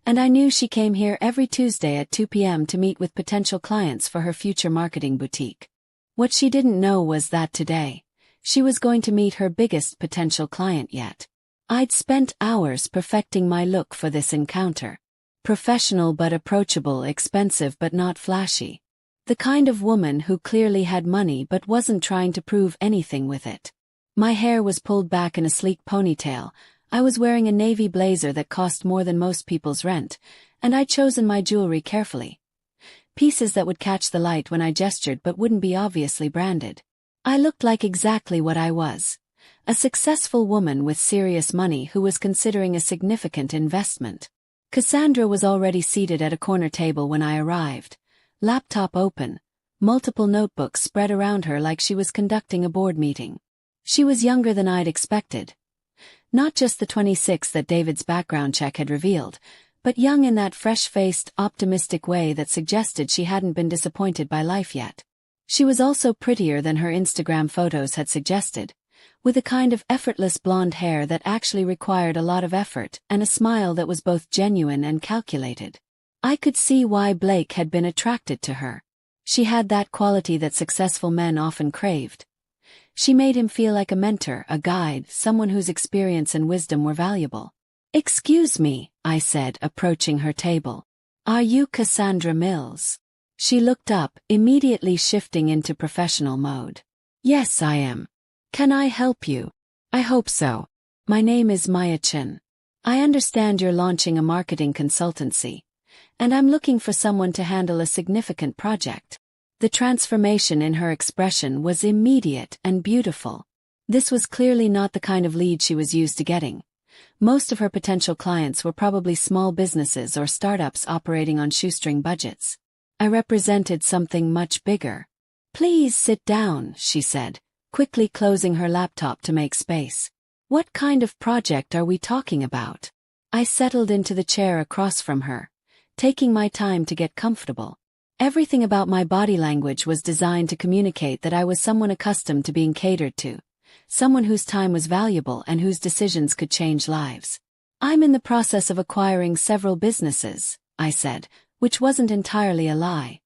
and I knew she came here every Tuesday at 2 p.m. to meet with potential clients for her future marketing boutique. What she didn't know was that today, she was going to meet her biggest potential client yet. I'd spent hours perfecting my look for this encounter. Professional but approachable, expensive but not flashy. The kind of woman who clearly had money but wasn't trying to prove anything with it. My hair was pulled back in a sleek ponytail, I was wearing a navy blazer that cost more than most people's rent, and I'd chosen my jewelry carefully. Pieces that would catch the light when I gestured but wouldn't be obviously branded. I looked like exactly what I was. A successful woman with serious money who was considering a significant investment. Cassandra was already seated at a corner table when I arrived, laptop open, multiple notebooks spread around her like she was conducting a board meeting. She was younger than I'd expected. Not just the 26 that David's background check had revealed, but young in that fresh-faced, optimistic way that suggested she hadn't been disappointed by life yet. She was also prettier than her Instagram photos had suggested, with a kind of effortless blonde hair that actually required a lot of effort and a smile that was both genuine and calculated. I could see why Blake had been attracted to her. She had that quality that successful men often craved. She made him feel like a mentor, a guide, someone whose experience and wisdom were valuable. "Excuse me," I said, approaching her table. "Are you Cassandra Mills?" She looked up, immediately shifting into professional mode. "Yes, I am. Can I help you?" "I hope so. My name is Maya Chen. I understand you're launching a marketing consultancy, and I'm looking for someone to handle a significant project." The transformation in her expression was immediate and beautiful. This was clearly not the kind of lead she was used to getting. Most of her potential clients were probably small businesses or startups operating on shoestring budgets. I represented something much bigger. "Please sit down," she said, quickly closing her laptop to make space. "What kind of project are we talking about?" I settled into the chair across from her, taking my time to get comfortable. Everything about my body language was designed to communicate that I was someone accustomed to being catered to, someone whose time was valuable and whose decisions could change lives. "I'm in the process of acquiring several businesses," I said, which wasn't entirely a lie.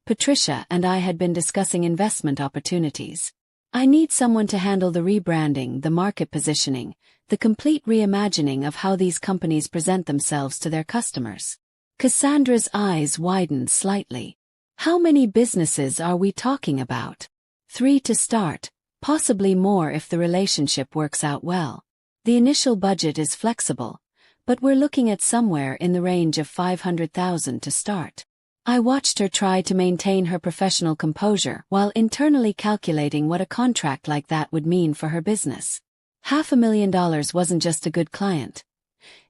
Patricia and I had been discussing investment opportunities. "I need someone to handle the rebranding, the market positioning, the complete reimagining of how these companies present themselves to their customers." Cassandra's eyes widened slightly. "How many businesses are we talking about?" 3 to start, possibly more if the relationship works out well. The initial budget is flexible, but we're looking at somewhere in the range of $500,000 to start. I watched her try to maintain her professional composure while internally calculating what a contract like that would mean for her business. $500,000 wasn't just a good client.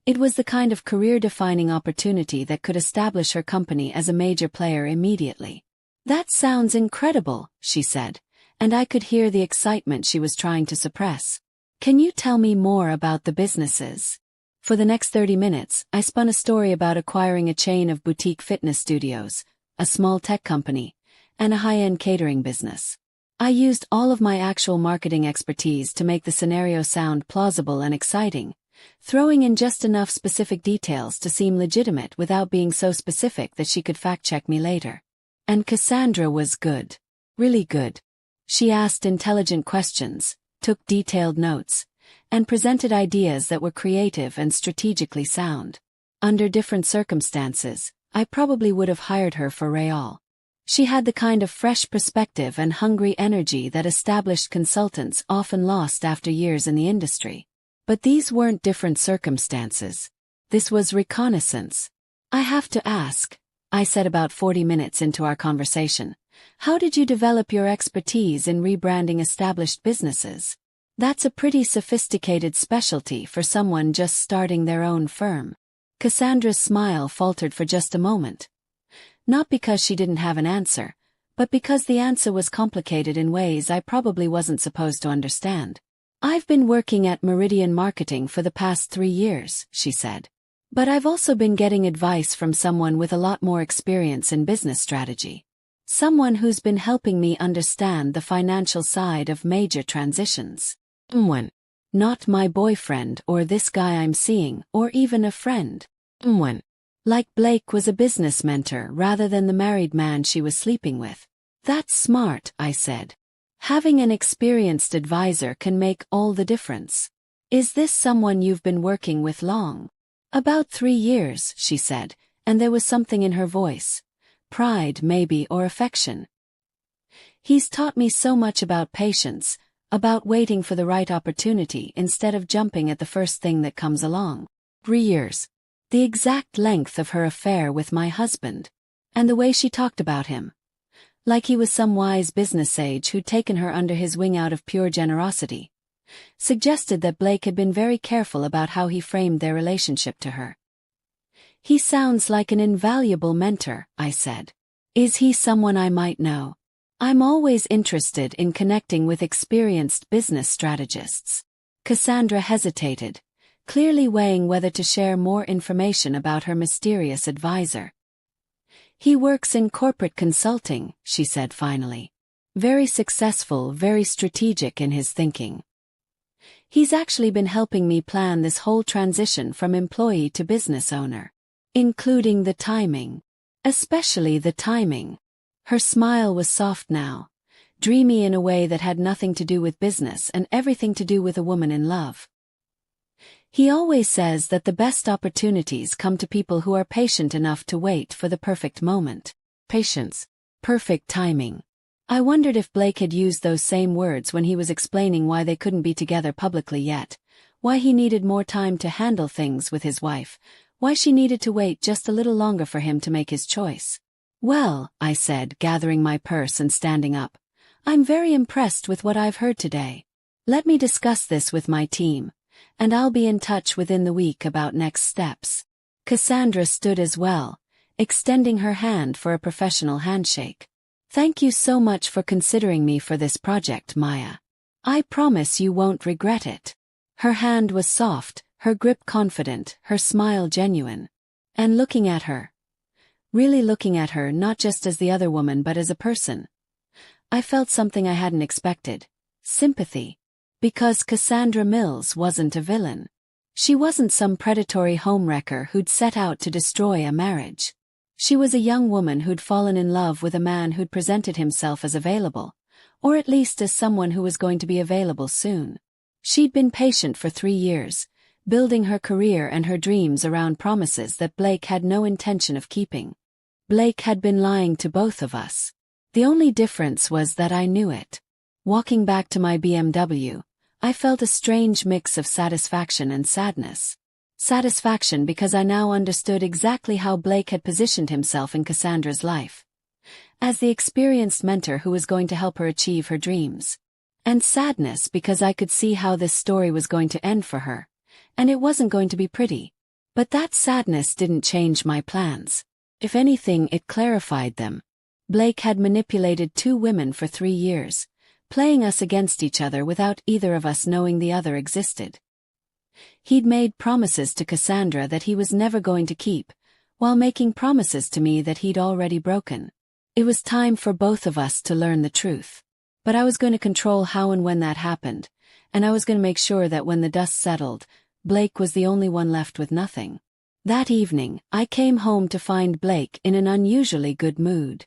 It was the kind of career-defining opportunity that could establish her company as a major player immediately. "That sounds incredible," she said, and I could hear the excitement she was trying to suppress. "Can you tell me more about the businesses?" For the next 30 minutes, I spun a story about acquiring a chain of boutique fitness studios, a small tech company, and a high-end catering business. I used all of my actual marketing expertise to make the scenario sound plausible and exciting, throwing in just enough specific details to seem legitimate without being so specific that she could fact-check me later. And Cassandra was good. Really good. She asked intelligent questions, took detailed notes, and presented ideas that were creative and strategically sound. Under different circumstances, I probably would have hired her for Real. She had the kind of fresh perspective and hungry energy that established consultants often lost after years in the industry. But these weren't different circumstances. This was reconnaissance. I have to ask, I said about 40 minutes into our conversation, how did you develop your expertise in rebranding established businesses? That's a pretty sophisticated specialty for someone just starting their own firm. Cassandra's smile faltered for just a moment. Not because she didn't have an answer, but because the answer was complicated in ways I probably wasn't supposed to understand. I've been working at Meridian Marketing for the past 3 years, she said. But I've also been getting advice from someone with a lot more experience in business strategy. Someone who's been helping me understand the financial side of major transitions. Not my boyfriend or this guy I'm seeing or even a friend. Like Blake was a business mentor rather than the married man she was sleeping with. That's smart, I said. Having an experienced advisor can make all the difference. Is this someone you've been working with long? About 3 years, she said, and there was something in her voice. Pride, maybe, or affection. He's taught me so much about patience, about waiting for the right opportunity instead of jumping at the first thing that comes along. 3 years. The exact length of her affair with my husband. And the way she talked about him. Like he was some wise business sage who'd taken her under his wing out of pure generosity. Suggested that Blake had been very careful about how he framed their relationship to her. He sounds like an invaluable mentor, I said. Is he someone I might know? I'm always interested in connecting with experienced business strategists. Cassandra hesitated, clearly weighing whether to share more information about her mysterious advisor. He works in corporate consulting, she said finally. Very successful, very strategic in his thinking. He's actually been helping me plan this whole transition from employee to business owner. Including the timing. Especially the timing. Her smile was soft now, dreamy in a way that had nothing to do with business and everything to do with a woman in love. He always says that the best opportunities come to people who are patient enough to wait for the perfect moment. Patience. Perfect timing. I wondered if Blake had used those same words when he was explaining why they couldn't be together publicly yet, why he needed more time to handle things with his wife, why she needed to wait just a little longer for him to make his choice. Well, I said, gathering my purse and standing up, I'm very impressed with what I've heard today. Let me discuss this with my team, and I'll be in touch within the week about next steps. Cassandra stood as well, extending her hand for a professional handshake. Thank you so much for considering me for this project, Maya. I promise you won't regret it. Her hand was soft, her grip confident, her smile genuine. And looking at her. Really looking at her not just as the other woman but as a person. I felt something I hadn't expected. Sympathy. Because Cassandra Mills wasn't a villain. She wasn't some predatory homewrecker who'd set out to destroy a marriage. She was a young woman who'd fallen in love with a man who'd presented himself as available, or at least as someone who was going to be available soon. She'd been patient for 3 years, building her career and her dreams around promises that Blake had no intention of keeping. Blake had been lying to both of us. The only difference was that I knew it. Walking back to my BMW, I felt a strange mix of satisfaction and sadness. Satisfaction because I now understood exactly how Blake had positioned himself in Cassandra's life. As the experienced mentor who was going to help her achieve her dreams. And sadness because I could see how this story was going to end for her. And it wasn't going to be pretty. But that sadness didn't change my plans. If anything, it clarified them. Blake had manipulated 2 women for 3 years, playing us against each other without either of us knowing the other existed. He'd made promises to Cassandra that he was never going to keep, while making promises to me that he'd already broken. It was time for both of us to learn the truth. But I was going to control how and when that happened, and I was going to make sure that when the dust settled, Blake was the only one left with nothing. That evening, I came home to find Blake in an unusually good mood.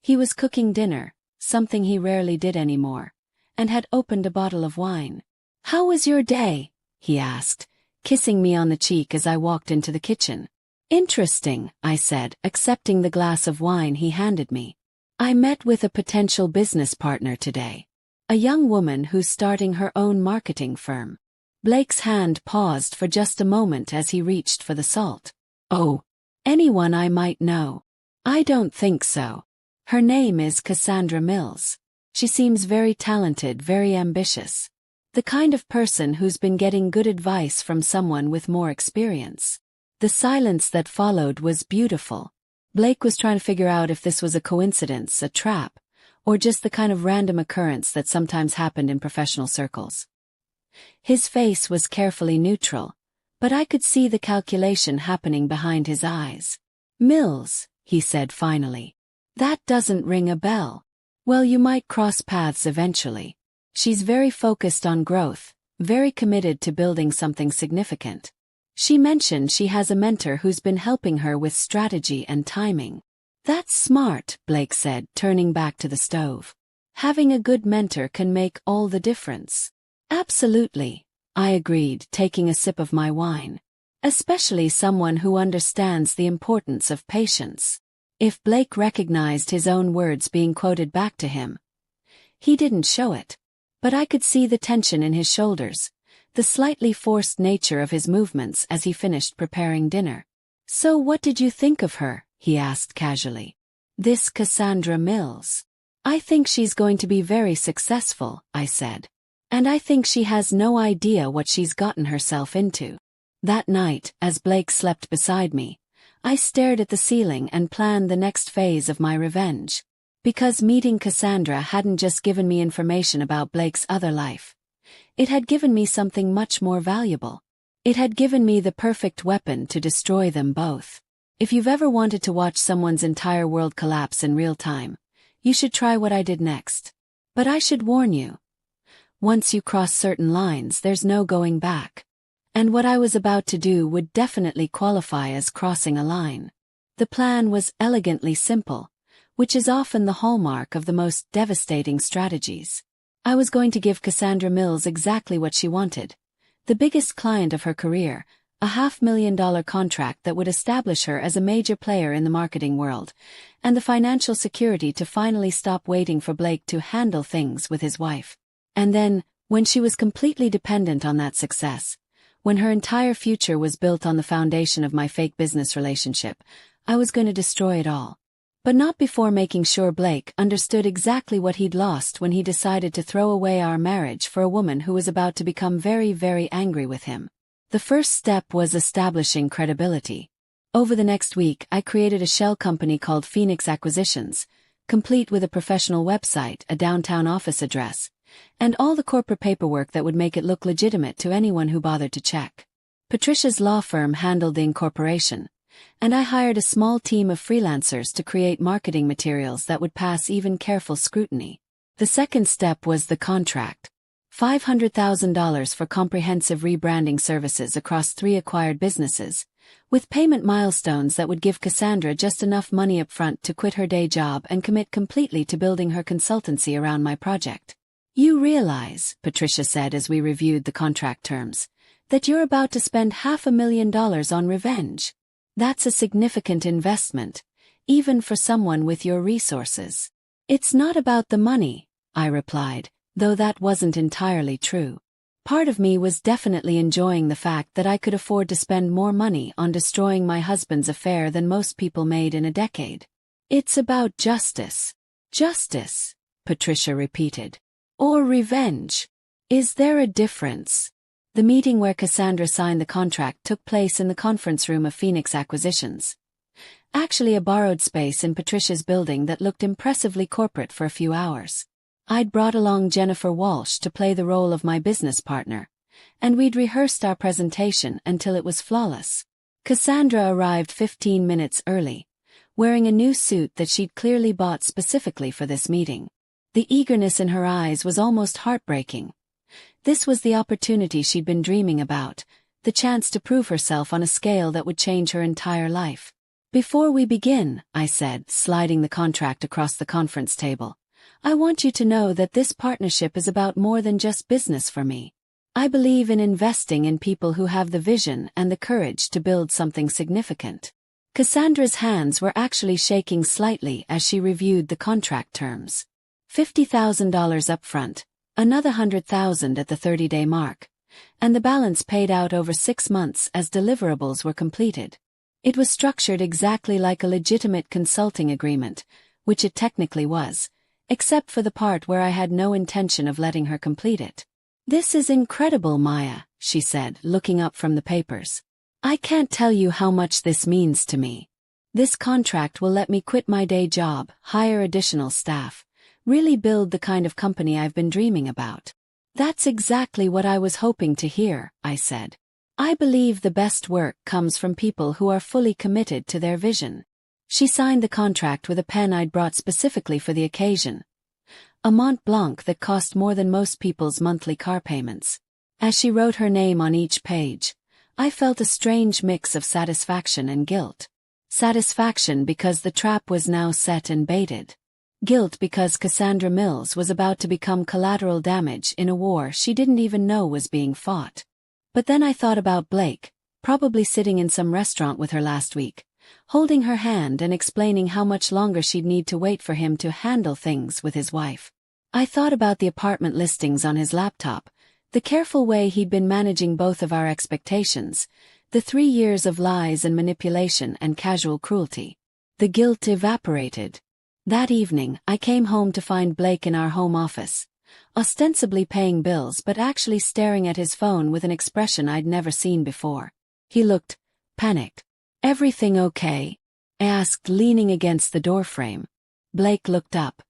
He was cooking dinner, something he rarely did anymore, and had opened a bottle of wine. "How was your day?" he asked, kissing me on the cheek as I walked into the kitchen. "Interesting," I said, accepting the glass of wine he handed me. "I met with a potential business partner today. A young woman who's starting her own marketing firm." Blake's hand paused for just a moment as he reached for the salt. "Oh, anyone I might know?" "I don't think so. Her name is Cassandra Mills. She seems very talented, very ambitious. The kind of person who's been getting good advice from someone with more experience." The silence that followed was beautiful. Blake was trying to figure out if this was a coincidence, a trap, or just the kind of random occurrence that sometimes happened in professional circles. His face was carefully neutral, but I could see the calculation happening behind his eyes. "Mills," he said finally. "That doesn't ring a bell." "Well, you might cross paths eventually. She's very focused on growth, very committed to building something significant. She mentioned she has a mentor who's been helping her with strategy and timing." "That's smart," Blake said, turning back to the stove. "Having a good mentor can make all the difference." "Absolutely," I agreed, taking a sip of my wine. "Especially someone who understands the importance of patience." If Blake recognized his own words being quoted back to him, he didn't show it. But I could see the tension in his shoulders, the slightly forced nature of his movements as he finished preparing dinner. "So what did you think of her?" he asked casually. "This Cassandra Mills." "I think she's going to be very successful," I said. "And I think she has no idea what she's gotten herself into." That night, as Blake slept beside me, I stared at the ceiling and planned the next phase of my revenge. Because meeting Cassandra hadn't just given me information about Blake's other life. It had given me something much more valuable. It had given me the perfect weapon to destroy them both. If you've ever wanted to watch someone's entire world collapse in real time, you should try what I did next. But I should warn you. Once you cross certain lines, there's no going back. And what I was about to do would definitely qualify as crossing a line. The plan was elegantly simple, which is often the hallmark of the most devastating strategies. I was going to give Cassandra Mills exactly what she wanted. The biggest client of her career, a $500,000 contract that would establish her as a major player in the marketing world, and the financial security to finally stop waiting for Blake to handle things with his wife. And then, when she was completely dependent on that success, when her entire future was built on the foundation of my fake business relationship, I was going to destroy it all. But not before making sure Blake understood exactly what he'd lost when he decided to throw away our marriage for a woman who was about to become very, very angry with him. The first step was establishing credibility. Over the next week, I created a shell company called Phoenix Acquisitions, complete with a professional website, a downtown office address, and all the corporate paperwork that would make it look legitimate to anyone who bothered to check. Patricia's law firm handled the incorporation, and I hired a small team of freelancers to create marketing materials that would pass even careful scrutiny. The second step was the contract. $500,000 for comprehensive rebranding services across 3 acquired businesses, with payment milestones that would give Cassandra just enough money up front to quit her day job and commit completely to building her consultancy around my project. "You realize," Patricia said as we reviewed the contract terms, "that you're about to spend $500,000 on revenge. That's a significant investment, even for someone with your resources." "It's not about the money," I replied, though that wasn't entirely true. Part of me was definitely enjoying the fact that I could afford to spend more money on destroying my husband's affair than most people made in a decade. "It's about justice." "Justice," Patricia repeated. "Or revenge. Is there a difference?" The meeting where Cassandra signed the contract took place in the conference room of Phoenix Acquisitions. Actually a borrowed space in Patricia's building that looked impressively corporate for a few hours. I'd brought along Jennifer Walsh to play the role of my business partner, and we'd rehearsed our presentation until it was flawless. Cassandra arrived 15 minutes early, wearing a new suit that she'd clearly bought specifically for this meeting. The eagerness in her eyes was almost heartbreaking. This was the opportunity she'd been dreaming about, the chance to prove herself on a scale that would change her entire life. "Before we begin," I said, sliding the contract across the conference table, "I want you to know that this partnership is about more than just business for me. I believe in investing in people who have the vision and the courage to build something significant." Cassandra's hands were actually shaking slightly as she reviewed the contract terms. $50,000 upfront, another $100,000 at the 30-day mark, and the balance paid out over 6 months as deliverables were completed. It was structured exactly like a legitimate consulting agreement, which it technically was, except for the part where I had no intention of letting her complete it. "This is incredible, Maya," she said, looking up from the papers. "I can't tell you how much this means to me. This contract will let me quit my day job, hire additional staff, really build the kind of company I've been dreaming about." "That's exactly what I was hoping to hear," I said. "I believe the best work comes from people who are fully committed to their vision." She signed the contract with a pen I'd brought specifically for the occasion, a Mont Blanc that cost more than most people's monthly car payments. As she wrote her name on each page, I felt a strange mix of satisfaction and guilt. Satisfaction because the trap was now set and baited. Guilt because Cassandra Mills was about to become collateral damage in a war she didn't even know was being fought. But then I thought about Blake, probably sitting in some restaurant with her last week, holding her hand and explaining how much longer she'd need to wait for him to handle things with his wife. I thought about the apartment listings on his laptop, the careful way he'd been managing both of our expectations, the 3 years of lies and manipulation and casual cruelty. The guilt evaporated. That evening, I came home to find Blake in our home office, ostensibly paying bills but actually staring at his phone with an expression I'd never seen before. He looked panicked. "Everything okay?" I asked, leaning against the doorframe. Blake looked up,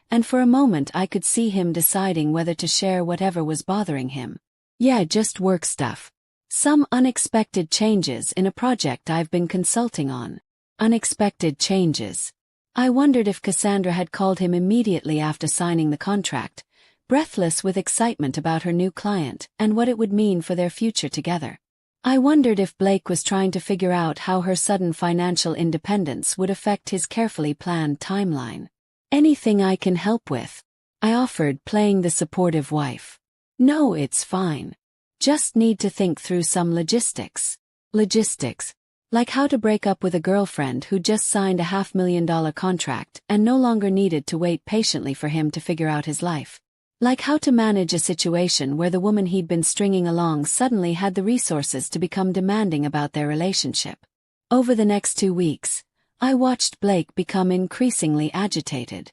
and for a moment I could see him deciding whether to share whatever was bothering him. "Yeah, just work stuff. Some unexpected changes in a project I've been consulting on." Unexpected changes. I wondered if Cassandra had called him immediately after signing the contract, breathless with excitement about her new client and what it would mean for their future together. I wondered if Blake was trying to figure out how her sudden financial independence would affect his carefully planned timeline. "Anything I can help with?" I offered, playing the supportive wife. "No, it's fine. Just need to think through some logistics." Logistics. Like how to break up with a girlfriend who just signed a $500,000 contract and no longer needed to wait patiently for him to figure out his life. Like how to manage a situation where the woman he'd been stringing along suddenly had the resources to become demanding about their relationship. Over the next 2 weeks, I watched Blake become increasingly agitated.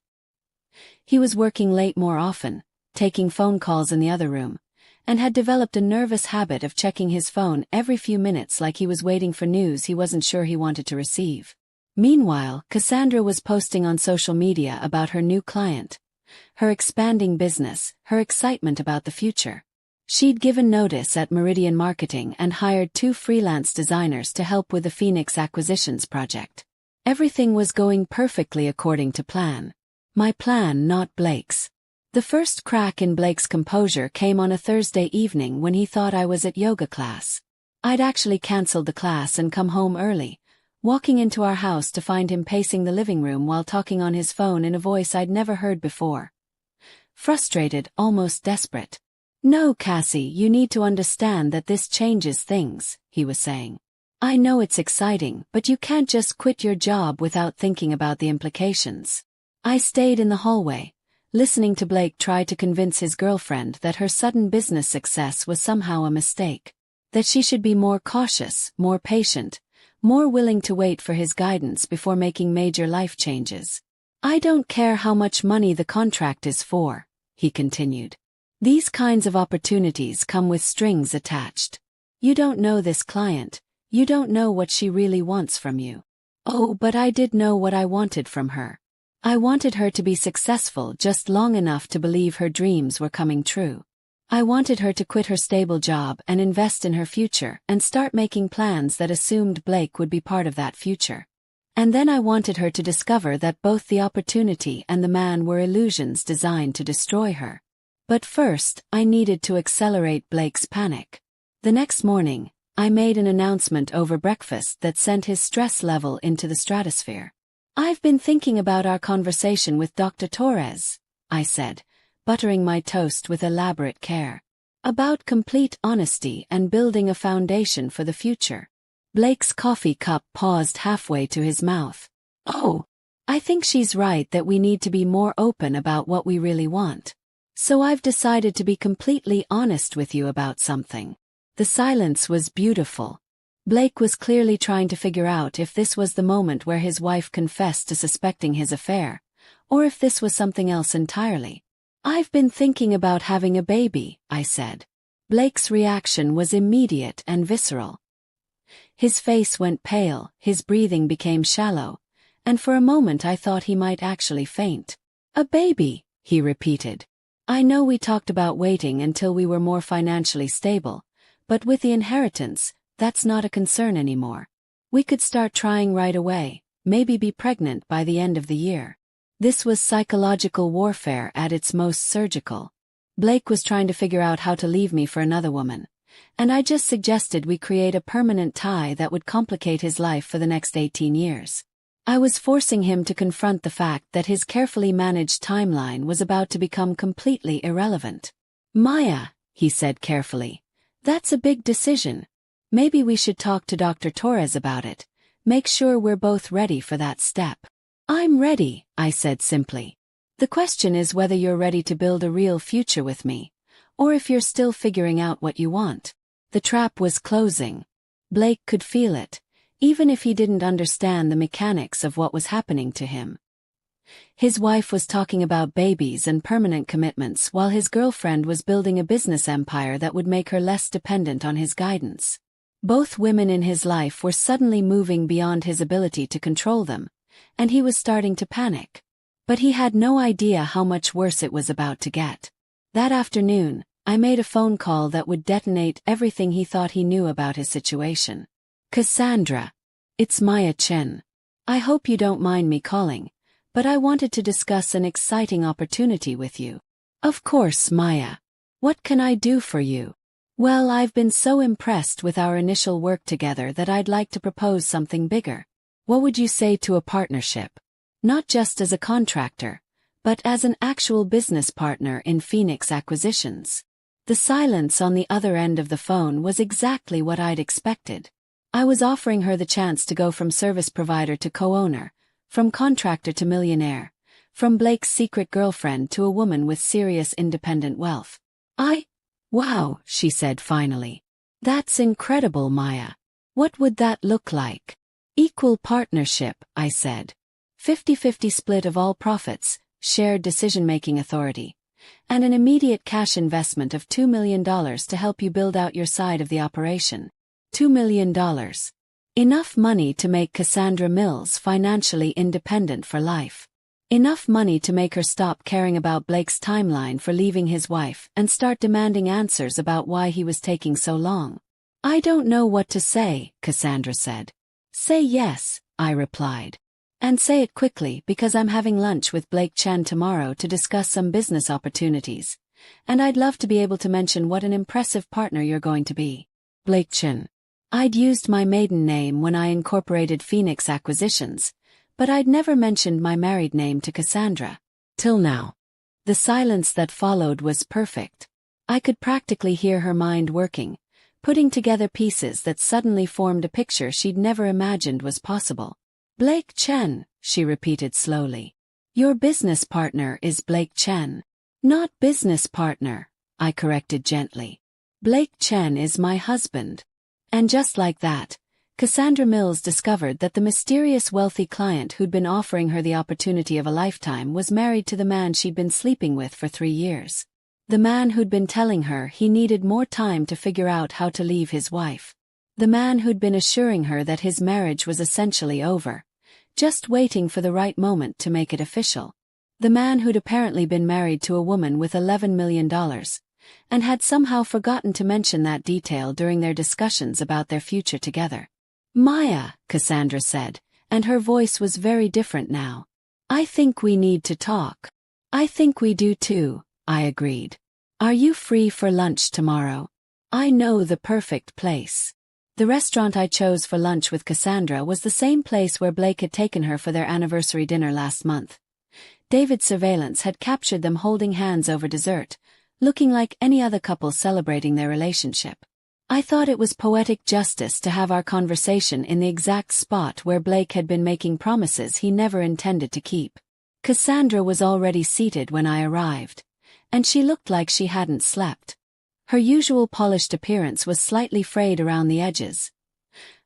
He was working late more often, taking phone calls in the other room, and had developed a nervous habit of checking his phone every few minutes like he was waiting for news he wasn't sure he wanted to receive. Meanwhile, Cassandra was posting on social media about her new client, her expanding business, her excitement about the future. She'd given notice at Meridian Marketing and hired 2 freelance designers to help with the Phoenix acquisitions project. Everything was going perfectly according to plan. My plan, not Blake's. The first crack in Blake's composure came on a Thursday evening when he thought I was at yoga class. I'd actually canceled the class and come home early, walking into our house to find him pacing the living room while talking on his phone in a voice I'd never heard before. Frustrated, almost desperate. "No, Cassie, you need to understand that this changes things," he was saying. "I know it's exciting, but you can't just quit your job without thinking about the implications." I stayed in the hallway, listening to Blake try to convince his girlfriend that her sudden business success was somehow a mistake, that she should be more cautious, more patient, more willing to wait for his guidance before making major life changes. "I don't care how much money the contract is for," he continued. "These kinds of opportunities come with strings attached. You don't know this client, you don't know what she really wants from you." Oh, but I did know what I wanted from her. I wanted her to be successful just long enough to believe her dreams were coming true. I wanted her to quit her stable job and invest in her future and start making plans that assumed Blake would be part of that future. And then I wanted her to discover that both the opportunity and the man were illusions designed to destroy her. But first, I needed to accelerate Blake's panic. The next morning, I made an announcement over breakfast that sent his stress level into the stratosphere. "I've been thinking about our conversation with Dr. Torres," I said, buttering my toast with elaborate care. "About complete honesty and building a foundation for the future." Blake's coffee cup paused halfway to his mouth. "Oh, I think she's right that we need to be more open about what we really want. So I've decided to be completely honest with you about something." The silence was beautiful. Blake was clearly trying to figure out if this was the moment where his wife confessed to suspecting his affair, or if this was something else entirely. "I've been thinking about having a baby," I said. Blake's reaction was immediate and visceral. His face went pale, his breathing became shallow, and for a moment I thought he might actually faint. "A baby," he repeated. "I know we talked about waiting until we were more financially stable, but with the inheritance, that's not a concern anymore. We could start trying right away, maybe be pregnant by the end of the year." This was psychological warfare at its most surgical. Blake was trying to figure out how to leave me for another woman, and I just suggested we create a permanent tie that would complicate his life for the next 18 years. I was forcing him to confront the fact that his carefully managed timeline was about to become completely irrelevant. "Maya," he said carefully, "that's a big decision. Maybe we should talk to Dr. Torres about it, make sure we're both ready for that step." "I'm ready," I said simply. "The question is whether you're ready to build a real future with me, or if you're still figuring out what you want." The trap was closing. Blake could feel it, even if he didn't understand the mechanics of what was happening to him. His wife was talking about babies and permanent commitments while his girlfriend was building a business empire that would make her less dependent on his guidance. Both women in his life were suddenly moving beyond his ability to control them, and he was starting to panic. But he had no idea how much worse it was about to get. That afternoon, I made a phone call that would detonate everything he thought he knew about his situation. "Cassandra, it's Maya Chen. I hope you don't mind me calling, but I wanted to discuss an exciting opportunity with you." "Of course, Maya. What can I do for you?" "Well, I've been so impressed with our initial work together that I'd like to propose something bigger. What would you say to a partnership? Not just as a contractor, but as an actual business partner in Phoenix Acquisitions." The silence on the other end of the phone was exactly what I'd expected. I was offering her the chance to go from service provider to co-owner, from contractor to millionaire, from Blake's secret girlfriend to a woman with serious independent wealth. Wow, she said finally. "That's incredible, Maya. What would that look like?" "Equal partnership," I said. 50-50 split of all profits, shared decision-making authority, and an immediate cash investment of $2 million to help you build out your side of the operation. $2 million. Enough money to make Cassandra Mills financially independent for life. Enough money to make her stop caring about Blake's timeline for leaving his wife and start demanding answers about why he was taking so long. "I don't know what to say," Cassandra said. "Say yes," I replied. "And say it quickly because I'm having lunch with Blake Chen tomorrow to discuss some business opportunities, and I'd love to be able to mention what an impressive partner you're going to be." Blake Chen. I'd used my maiden name when I incorporated Phoenix Acquisitions, but I'd never mentioned my married name to Cassandra. Till now. The silence that followed was perfect. I could practically hear her mind working, putting together pieces that suddenly formed a picture she'd never imagined was possible. "Blake Chen," she repeated slowly. "Your business partner is Blake Chen." "Not business partner," I corrected gently. "Blake Chen is my husband." And just like that, Cassandra Mills discovered that the mysterious wealthy client who'd been offering her the opportunity of a lifetime was married to the man she'd been sleeping with for 3 years. The man who'd been telling her he needed more time to figure out how to leave his wife. The man who'd been assuring her that his marriage was essentially over, just waiting for the right moment to make it official. The man who'd apparently been married to a woman with $11 million, and had somehow forgotten to mention that detail during their discussions about their future together. "Maya," Cassandra said, and her voice was very different now. "I think we need to talk." "I think we do too," I agreed. "Are you free for lunch tomorrow? I know the perfect place." The restaurant I chose for lunch with Cassandra was the same place where Blake had taken her for their anniversary dinner last month. David's surveillance had captured them holding hands over dessert, looking like any other couple celebrating their relationship. I thought it was poetic justice to have our conversation in the exact spot where Blake had been making promises he never intended to keep. Cassandra was already seated when I arrived, and she looked like she hadn't slept. Her usual polished appearance was slightly frayed around the edges.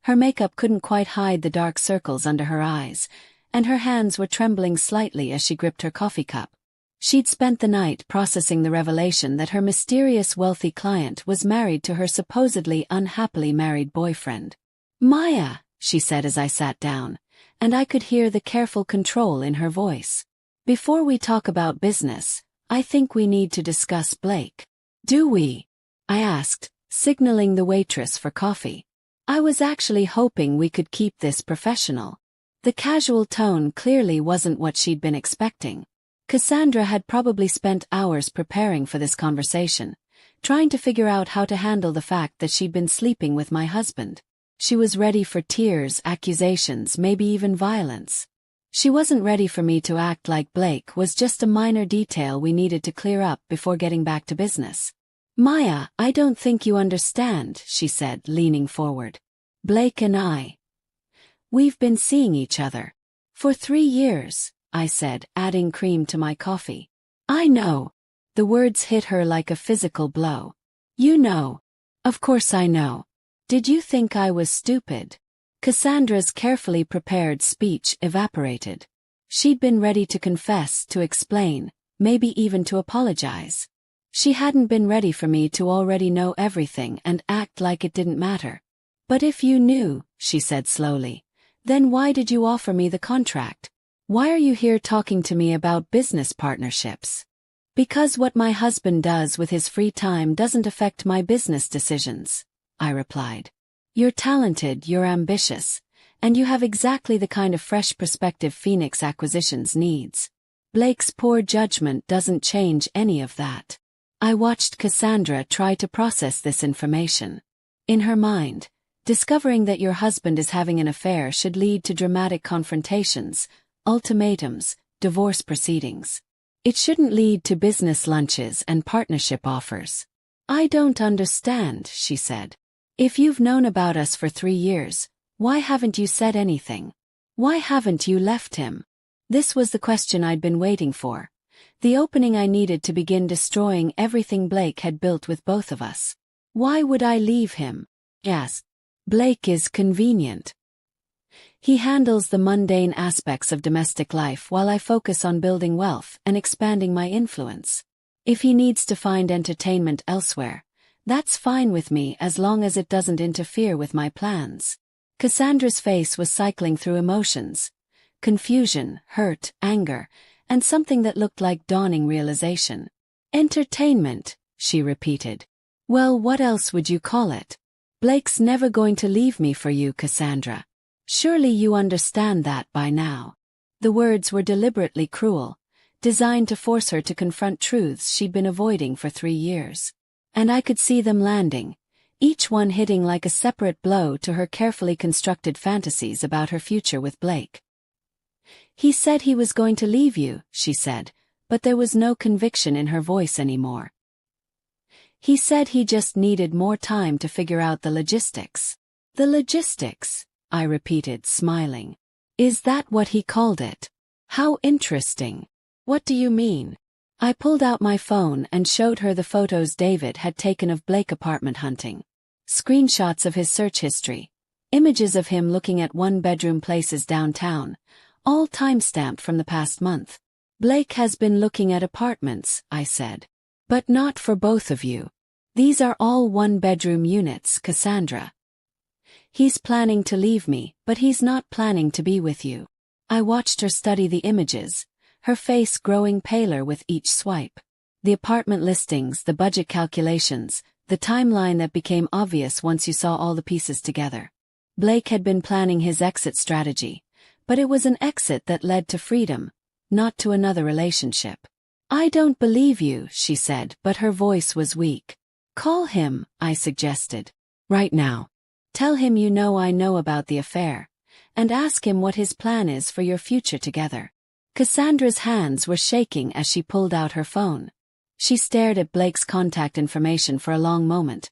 Her makeup couldn't quite hide the dark circles under her eyes, and her hands were trembling slightly as she gripped her coffee cup. She'd spent the night processing the revelation that her mysterious wealthy client was married to her supposedly unhappily married boyfriend. "Maya," she said as I sat down, and I could hear the careful control in her voice. "Before we talk about business, I think we need to discuss Blake." "Do we?" I asked, signaling the waitress for coffee. I was actually hoping we could keep this professional. The casual tone clearly wasn't what she'd been expecting. Cassandra had probably spent hours preparing for this conversation, trying to figure out how to handle the fact that she'd been sleeping with my husband. She was ready for tears, accusations, maybe even violence. She wasn't ready for me to act like Blake was just a minor detail we needed to clear up before getting back to business. "Maya, I don't think you understand," she said, leaning forward. "Blake and we've been seeing each other for 3 years. I said, adding cream to my coffee. "I know." The words hit her like a physical blow. "You know." "Of course I know. Did you think I was stupid?" Cassandra's carefully prepared speech evaporated. She'd been ready to confess, to explain, maybe even to apologize. She hadn't been ready for me to already know everything and act like it didn't matter. "But if you knew," she said slowly, "then why did you offer me the contract? Why are you here talking to me about business partnerships?" "Because what my husband does with his free time doesn't affect my business decisions," I replied. "You're talented, you're ambitious, and you have exactly the kind of fresh perspective Phoenix Acquisitions needs. Blake's poor judgment doesn't change any of that." I watched Cassandra try to process this information. In her mind, discovering that your husband is having an affair should lead to dramatic confrontations, ultimatums, divorce proceedings. It shouldn't lead to business lunches and partnership offers. "I don't understand," she said. "If you've known about us for 3 years, why haven't you said anything? Why haven't you left him?" This was the question I'd been waiting for. The opening I needed to begin destroying everything Blake had built with both of us. "Why would I leave him?" "Yes. Blake is convenient. He handles the mundane aspects of domestic life while I focus on building wealth and expanding my influence. If he needs to find entertainment elsewhere, that's fine with me as long as it doesn't interfere with my plans." Cassandra's face was cycling through emotions: confusion, hurt, anger, and something that looked like dawning realization. "Entertainment," she repeated. "Well, what else would you call it? Blake's never going to leave me for you, Cassandra. Surely you understand that by now." The words were deliberately cruel, designed to force her to confront truths she'd been avoiding for 3 years. And I could see them landing, each one hitting like a separate blow to her carefully constructed fantasies about her future with Blake. "He said he was going to leave you," she said, but there was no conviction in her voice anymore. "He said he just needed more time to figure out the logistics." "The logistics?" I repeated, smiling. "Is that what he called it? How interesting. What do you mean?" I pulled out my phone and showed her the photos David had taken of Blake apartment hunting. Screenshots of his search history, images of him looking at one-bedroom places downtown, all time-stamped from the past month. "Blake has been looking at apartments," I said. "But not for both of you. These are all one-bedroom units, Cassandra. He's planning to leave me, but he's not planning to be with you." I watched her study the images, her face growing paler with each swipe. The apartment listings, the budget calculations, the timeline that became obvious once you saw all the pieces together. Blake had been planning his exit strategy, But it was an exit that led to freedom, not to another relationship. "I don't believe you," she said, but her voice was weak. "Call him," I suggested. "Right now. Tell him you know I know about the affair, and ask him what his plan is for your future together." Cassandra's hands were shaking as she pulled out her phone. She stared at Blake's contact information for a long moment,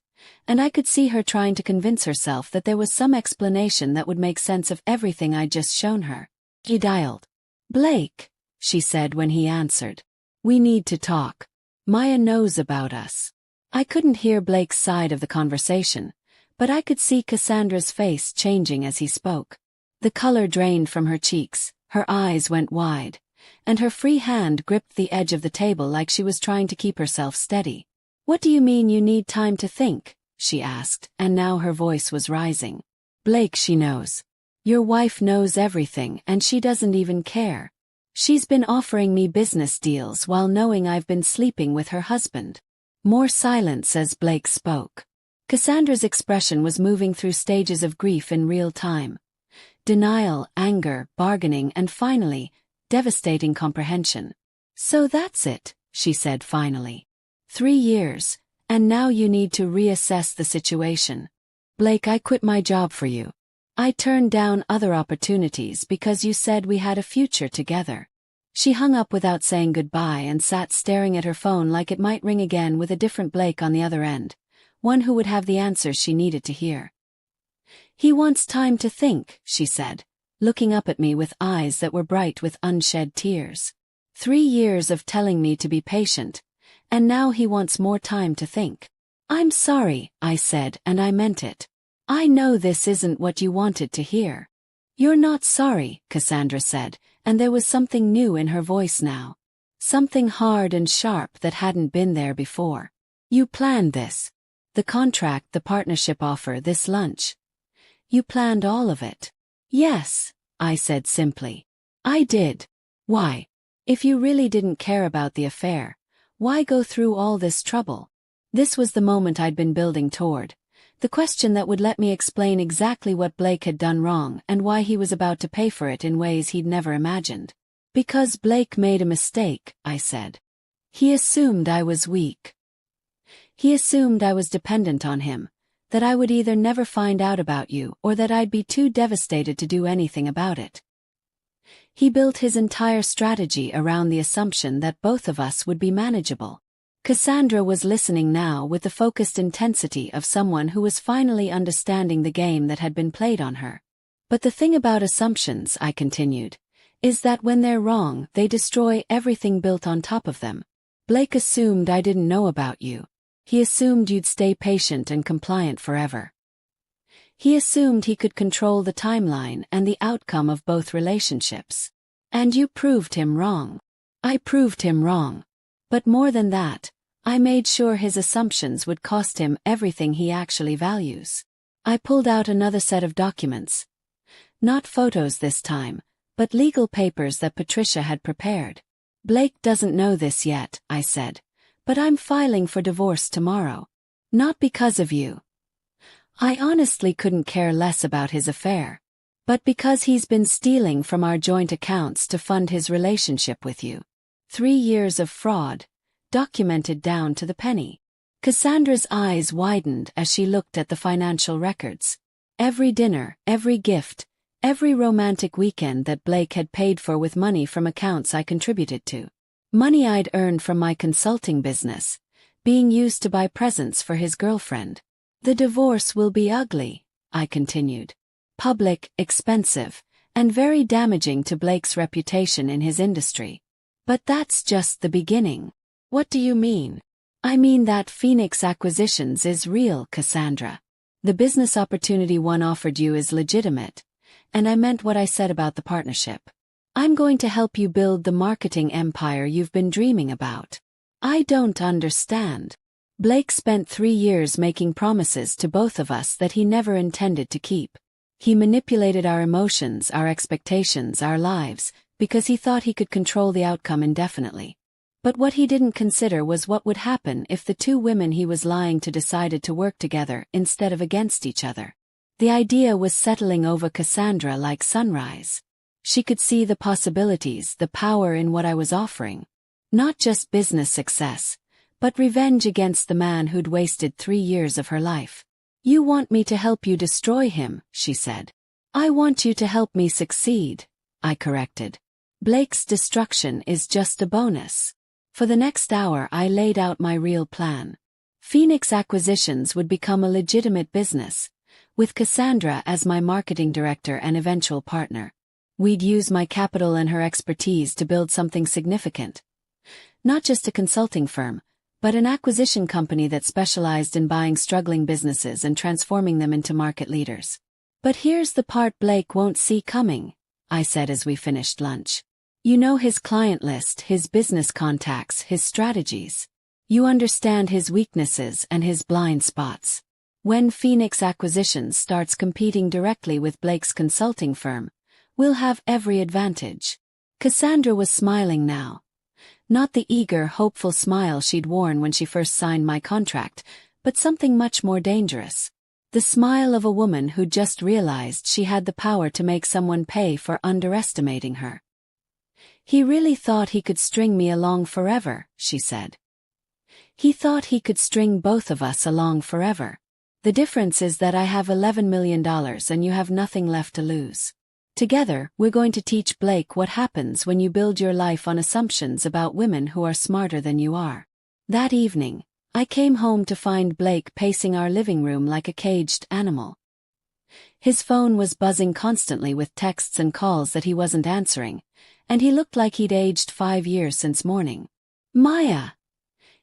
and I could see her trying to convince herself that there was some explanation that would make sense of everything I'd just shown her. He dialed. "Blake," she said when he answered. "We need to talk. Maya knows about us." I couldn't hear Blake's side of the conversation, but I could see Cassandra's face changing as he spoke. The color drained from her cheeks, her eyes went wide, and her free hand gripped the edge of the table like she was trying to keep herself steady. "What do you mean you need time to think?" she asked, and now her voice was rising. "Blake, she knows. Your wife knows everything and she doesn't even care. She's been offering me business deals while knowing I've been sleeping with her husband." More silence as Blake spoke. Cassandra's expression was moving through stages of grief in real time. Denial, anger, bargaining, and finally, devastating comprehension. "So that's it," she said finally. 3 years, and now you need to reassess the situation. "Blake, I quit my job for you. I turned down other opportunities because you said we had a future together." She hung up without saying goodbye and sat staring at her phone like it might ring again with a different Blake on the other end, one who would have the answers she needed to hear. "He wants time to think," she said, looking up at me with eyes that were bright with unshed tears. 3 years of telling me to be patient, and now he wants more time to think. "I'm sorry," I said, and I meant it. "I know this isn't what you wanted to hear." "You're not sorry," Cassandra said, and there was something new in her voice now. Something hard and sharp that hadn't been there before. "You planned this. The contract, the partnership offer, this lunch. You planned all of it." "Yes," I said simply. "I did. Why? If you really didn't care about the affair, why go through all this trouble?" This was the moment I'd been building toward. The question that would let me explain exactly what Blake had done wrong and why he was about to pay for it in ways he'd never imagined. "Because Blake made a mistake," I said. "He assumed I was weak. He assumed I was dependent on him, that I would either never find out about you or that I'd be too devastated to do anything about it. He built his entire strategy around the assumption that both of us would be manageable." Cassandra was listening now with the focused intensity of someone who was finally understanding the game that had been played on her. "But the thing about assumptions," I continued, "is that when they're wrong, they destroy everything built on top of them. Blake assumed I didn't know about you. He assumed you'd stay patient and compliant forever. He assumed he could control the timeline and the outcome of both relationships. And you proved him wrong." "I proved him wrong. But more than that, I made sure his assumptions would cost him everything he actually values." I pulled out another set of documents. Not photos this time, but legal papers that Patricia had prepared. "Blake doesn't know this yet," I said, "but I'm filing for divorce tomorrow. Not because of you. I honestly couldn't care less about his affair. But because he's been stealing from our joint accounts to fund his relationship with you. 3 years of fraud, documented down to the penny." Cassandra's eyes widened as she looked at the financial records. Every dinner, every gift, every romantic weekend that Blake had paid for with money from accounts I contributed to. Money I'd earned from my consulting business, being used to buy presents for his girlfriend. "The divorce will be ugly," I continued. "Public, expensive, and very damaging to Blake's reputation in his industry. But that's just the beginning." "What do you mean?" "I mean that Phoenix Acquisitions is real, Cassandra. The business opportunity one offered you is legitimate, and I meant what I said about the partnership. I'm going to help you build the marketing empire you've been dreaming about." "I don't understand." "Blake spent 3 years making promises to both of us that he never intended to keep. He manipulated our emotions, our expectations, our lives, because he thought he could control the outcome indefinitely. But what he didn't consider was what would happen if the 2 women he was lying to decided to work together instead of against each other. The idea was settling over Cassandra like sunrise. She could see the possibilities, the power in what I was offering. Not just business success, but revenge against the man who'd wasted 3 years of her life. "You want me to help you destroy him," she said. "I want you to help me succeed," I corrected. "Blake's destruction is just a bonus." For the next hour I laid out my real plan. Phoenix Acquisitions would become a legitimate business, with Cassandra as my marketing director and eventual partner. We'd use my capital and her expertise to build something significant. Not just a consulting firm, but an acquisition company that specialized in buying struggling businesses and transforming them into market leaders. "But here's the part Blake won't see coming," I said as we finished lunch. "You know his client list, his business contacts, his strategies. You understand his weaknesses and his blind spots. When Phoenix Acquisitions starts competing directly with Blake's consulting firm, we'll have every advantage." Cassandra was smiling now. Not the eager, hopeful smile she'd worn when she first signed my contract, but something much more dangerous. The smile of a woman who'd just realized she had the power to make someone pay for underestimating her. "He really thought he could string me along forever," she said. "He thought he could string both of us along forever. The difference is that I have $11 million and you have nothing left to lose. Together, we're going to teach Blake what happens when you build your life on assumptions about women who are smarter than you are." That evening, I came home to find Blake pacing our living room like a caged animal. His phone was buzzing constantly with texts and calls that he wasn't answering, and he looked like he'd aged 5 years since morning. "Maya,"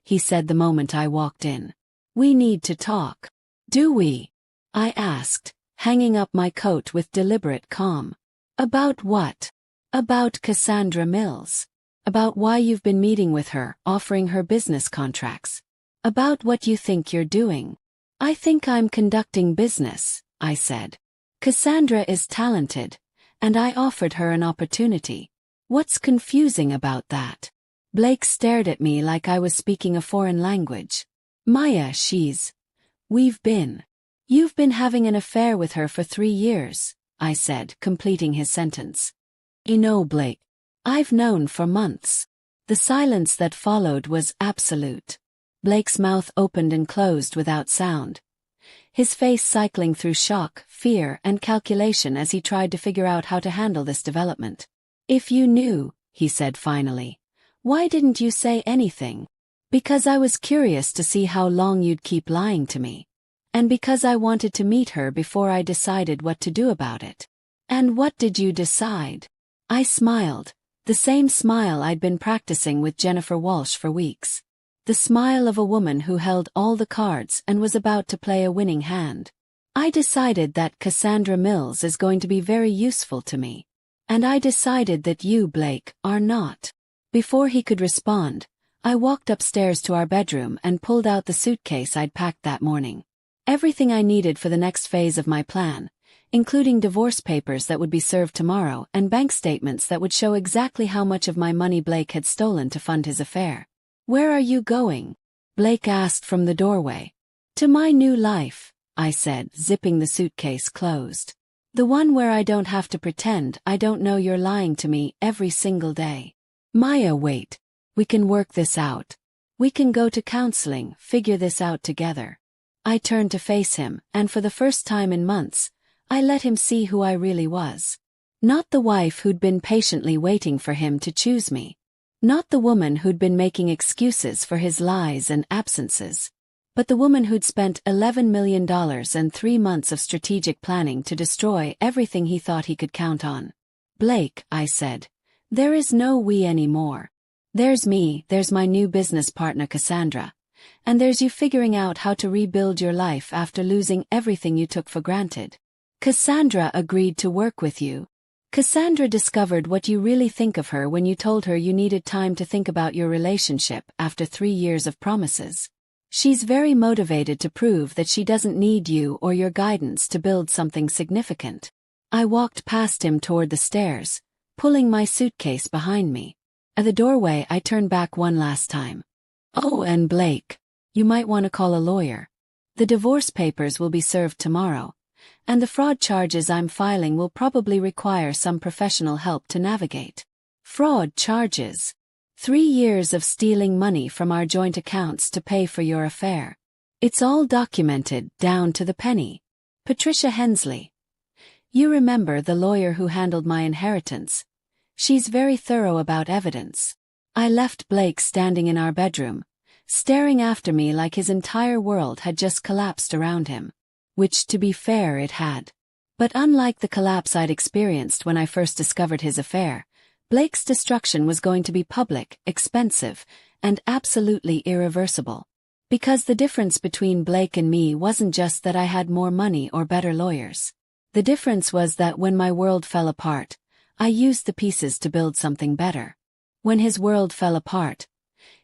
he said the moment I walked in. "We need to talk." "Do we?" I asked, hanging up my coat with deliberate calm. "About what?" "About Cassandra Mills. About why you've been meeting with her, offering her business contracts. About what you think you're doing." "I think I'm conducting business," I said. "Cassandra is talented, and I offered her an opportunity. What's confusing about that?" Blake stared at me like I was speaking a foreign language. "Maya, You've been having an affair with her for 3 years," I said, completing his sentence. "You know, Blake, I've known for months." The silence that followed was absolute. Blake's mouth opened and closed without sound, his face cycling through shock, fear, and calculation as he tried to figure out how to handle this development. "If you knew," he said finally, "why didn't you say anything?" "Because I was curious to see how long you'd keep lying to me. And because I wanted to meet her before I decided what to do about it." "And what did you decide?" I smiled, the same smile I'd been practicing with Jennifer Walsh for weeks. The smile of a woman who held all the cards and was about to play a winning hand. "I decided that Cassandra Mills is going to be very useful to me. And I decided that you, Blake, are not." Before he could respond, I walked upstairs to our bedroom and pulled out the suitcase I'd packed that morning. Everything I needed for the next phase of my plan, including divorce papers that would be served tomorrow and bank statements that would show exactly how much of my money Blake had stolen to fund his affair. "Where are you going?" Blake asked from the doorway. "To my new life," I said, zipping the suitcase closed. "The one where I don't have to pretend I don't know you're lying to me every single day." "Maya, wait. We can work this out. We can go to counseling, figure this out together." I turned to face him, and for the first time in months, I let him see who I really was. Not the wife who'd been patiently waiting for him to choose me. Not the woman who'd been making excuses for his lies and absences. But the woman who'd spent $11 million and 3 months of strategic planning to destroy everything he thought he could count on. "Blake," I said, "there is no we anymore. There's me, there's my new business partner Cassandra. And there's you figuring out how to rebuild your life after losing everything you took for granted. Cassandra agreed to work with you. Cassandra discovered what you really think of her when you told her you needed time to think about your relationship after 3 years of promises. She's very motivated to prove that she doesn't need you or your guidance to build something significant." I walked past him toward the stairs, pulling my suitcase behind me. At the doorway I turned back one last time. "Oh, and Blake, you might want to call a lawyer. The divorce papers will be served tomorrow, and the fraud charges I'm filing will probably require some professional help to navigate. Fraud charges. 3 years of stealing money from our joint accounts to pay for your affair. It's all documented, down to the penny. Patricia Hensley. You remember the lawyer who handled my inheritance? She's very thorough about evidence. I left Blake standing in our bedroom, staring after me like his entire world had just collapsed around him. Which, to be fair, it had. But unlike the collapse I'd experienced when I first discovered his affair, Blake's destruction was going to be public, expensive, and absolutely irreversible. Because the difference between Blake and me wasn't just that I had more money or better lawyers. The difference was that when my world fell apart, I used the pieces to build something better. When his world fell apart,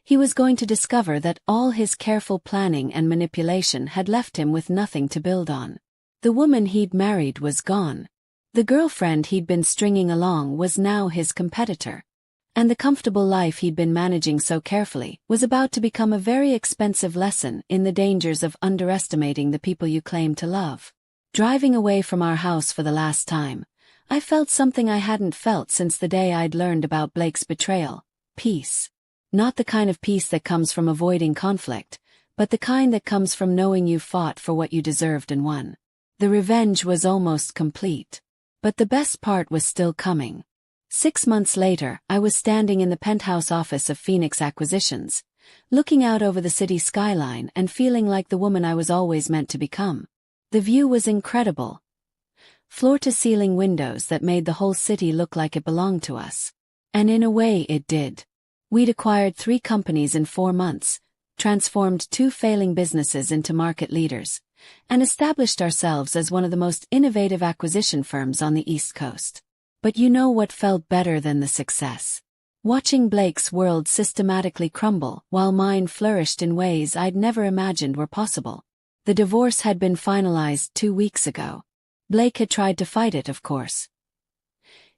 he was going to discover that all his careful planning and manipulation had left him with nothing to build on. The woman he'd married was gone. The girlfriend he'd been stringing along was now his competitor. And the comfortable life he'd been managing so carefully was about to become a very expensive lesson in the dangers of underestimating the people you claim to love. Driving away from our house for the last time, I felt something I hadn't felt since the day I'd learned about Blake's betrayal. Peace. Not the kind of peace that comes from avoiding conflict, but the kind that comes from knowing you fought for what you deserved and won. The revenge was almost complete. But the best part was still coming. 6 months later, I was standing in the penthouse office of Phoenix Acquisitions, looking out over the city skyline and feeling like the woman I was always meant to become. The view was incredible. Floor-to-ceiling windows that made the whole city look like it belonged to us. And in a way it did. We'd acquired 3 companies in 4 months, transformed 2 failing businesses into market leaders, and established ourselves as one of the most innovative acquisition firms on the East Coast. But you know what felt better than the success? Watching Blake's world systematically crumble while mine flourished in ways I'd never imagined were possible. The divorce had been finalized 2 weeks ago. Blake had tried to fight it, of course.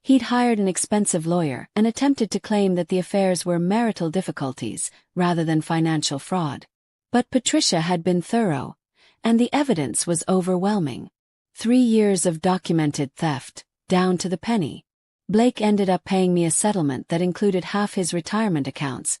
He'd hired an expensive lawyer and attempted to claim that the affairs were marital difficulties rather than financial fraud. But Patricia had been thorough, and the evidence was overwhelming. 3 years of documented theft, down to the penny. Blake ended up paying me a settlement that included half his retirement accounts,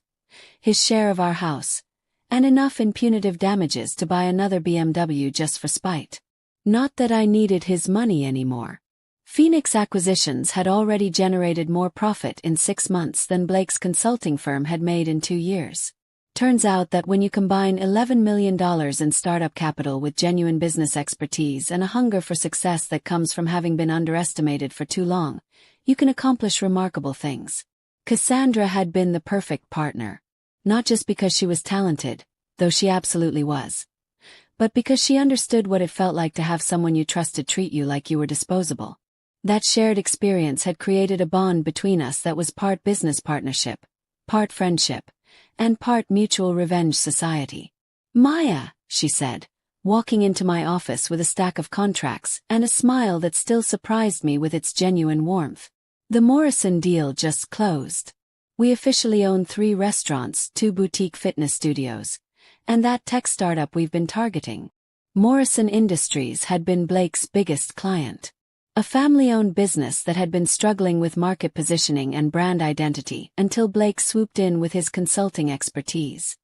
his share of our house, and enough in punitive damages to buy another BMW just for spite. Not that I needed his money anymore. Phoenix Acquisitions had already generated more profit in 6 months than Blake's consulting firm had made in 2 years. Turns out that when you combine $11 million in startup capital with genuine business expertise and a hunger for success that comes from having been underestimated for too long, you can accomplish remarkable things. Cassandra had been the perfect partner. Not just because she was talented, though she absolutely was, but because she understood what it felt like to have someone you trusted treat you like you were disposable. That shared experience had created a bond between us that was part business partnership, part friendship, and part mutual revenge society. "Maya," she said, walking into my office with a stack of contracts and a smile that still surprised me with its genuine warmth. "The Morrison deal just closed. We officially own 3 restaurants, 2 boutique fitness studios, and that tech startup we've been targeting." Morrison Industries had been Blake's biggest client. A family-owned business that had been struggling with market positioning and brand identity until Blake swooped in with his consulting expertise.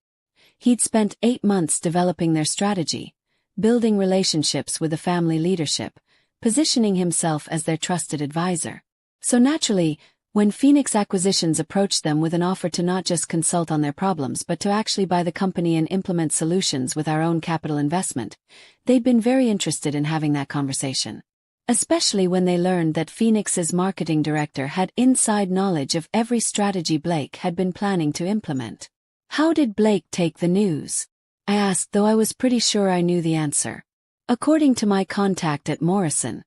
He'd spent 8 months developing their strategy, building relationships with the family leadership, positioning himself as their trusted advisor. So naturally, when Phoenix Acquisitions approached them with an offer to not just consult on their problems but to actually buy the company and implement solutions with our own capital investment, they'd been very interested in having that conversation. Especially when they learned that Phoenix's marketing director had inside knowledge of every strategy Blake had been planning to implement. How did Blake take the news? I asked, though I was pretty sure I knew the answer. According to my contact at Morrison,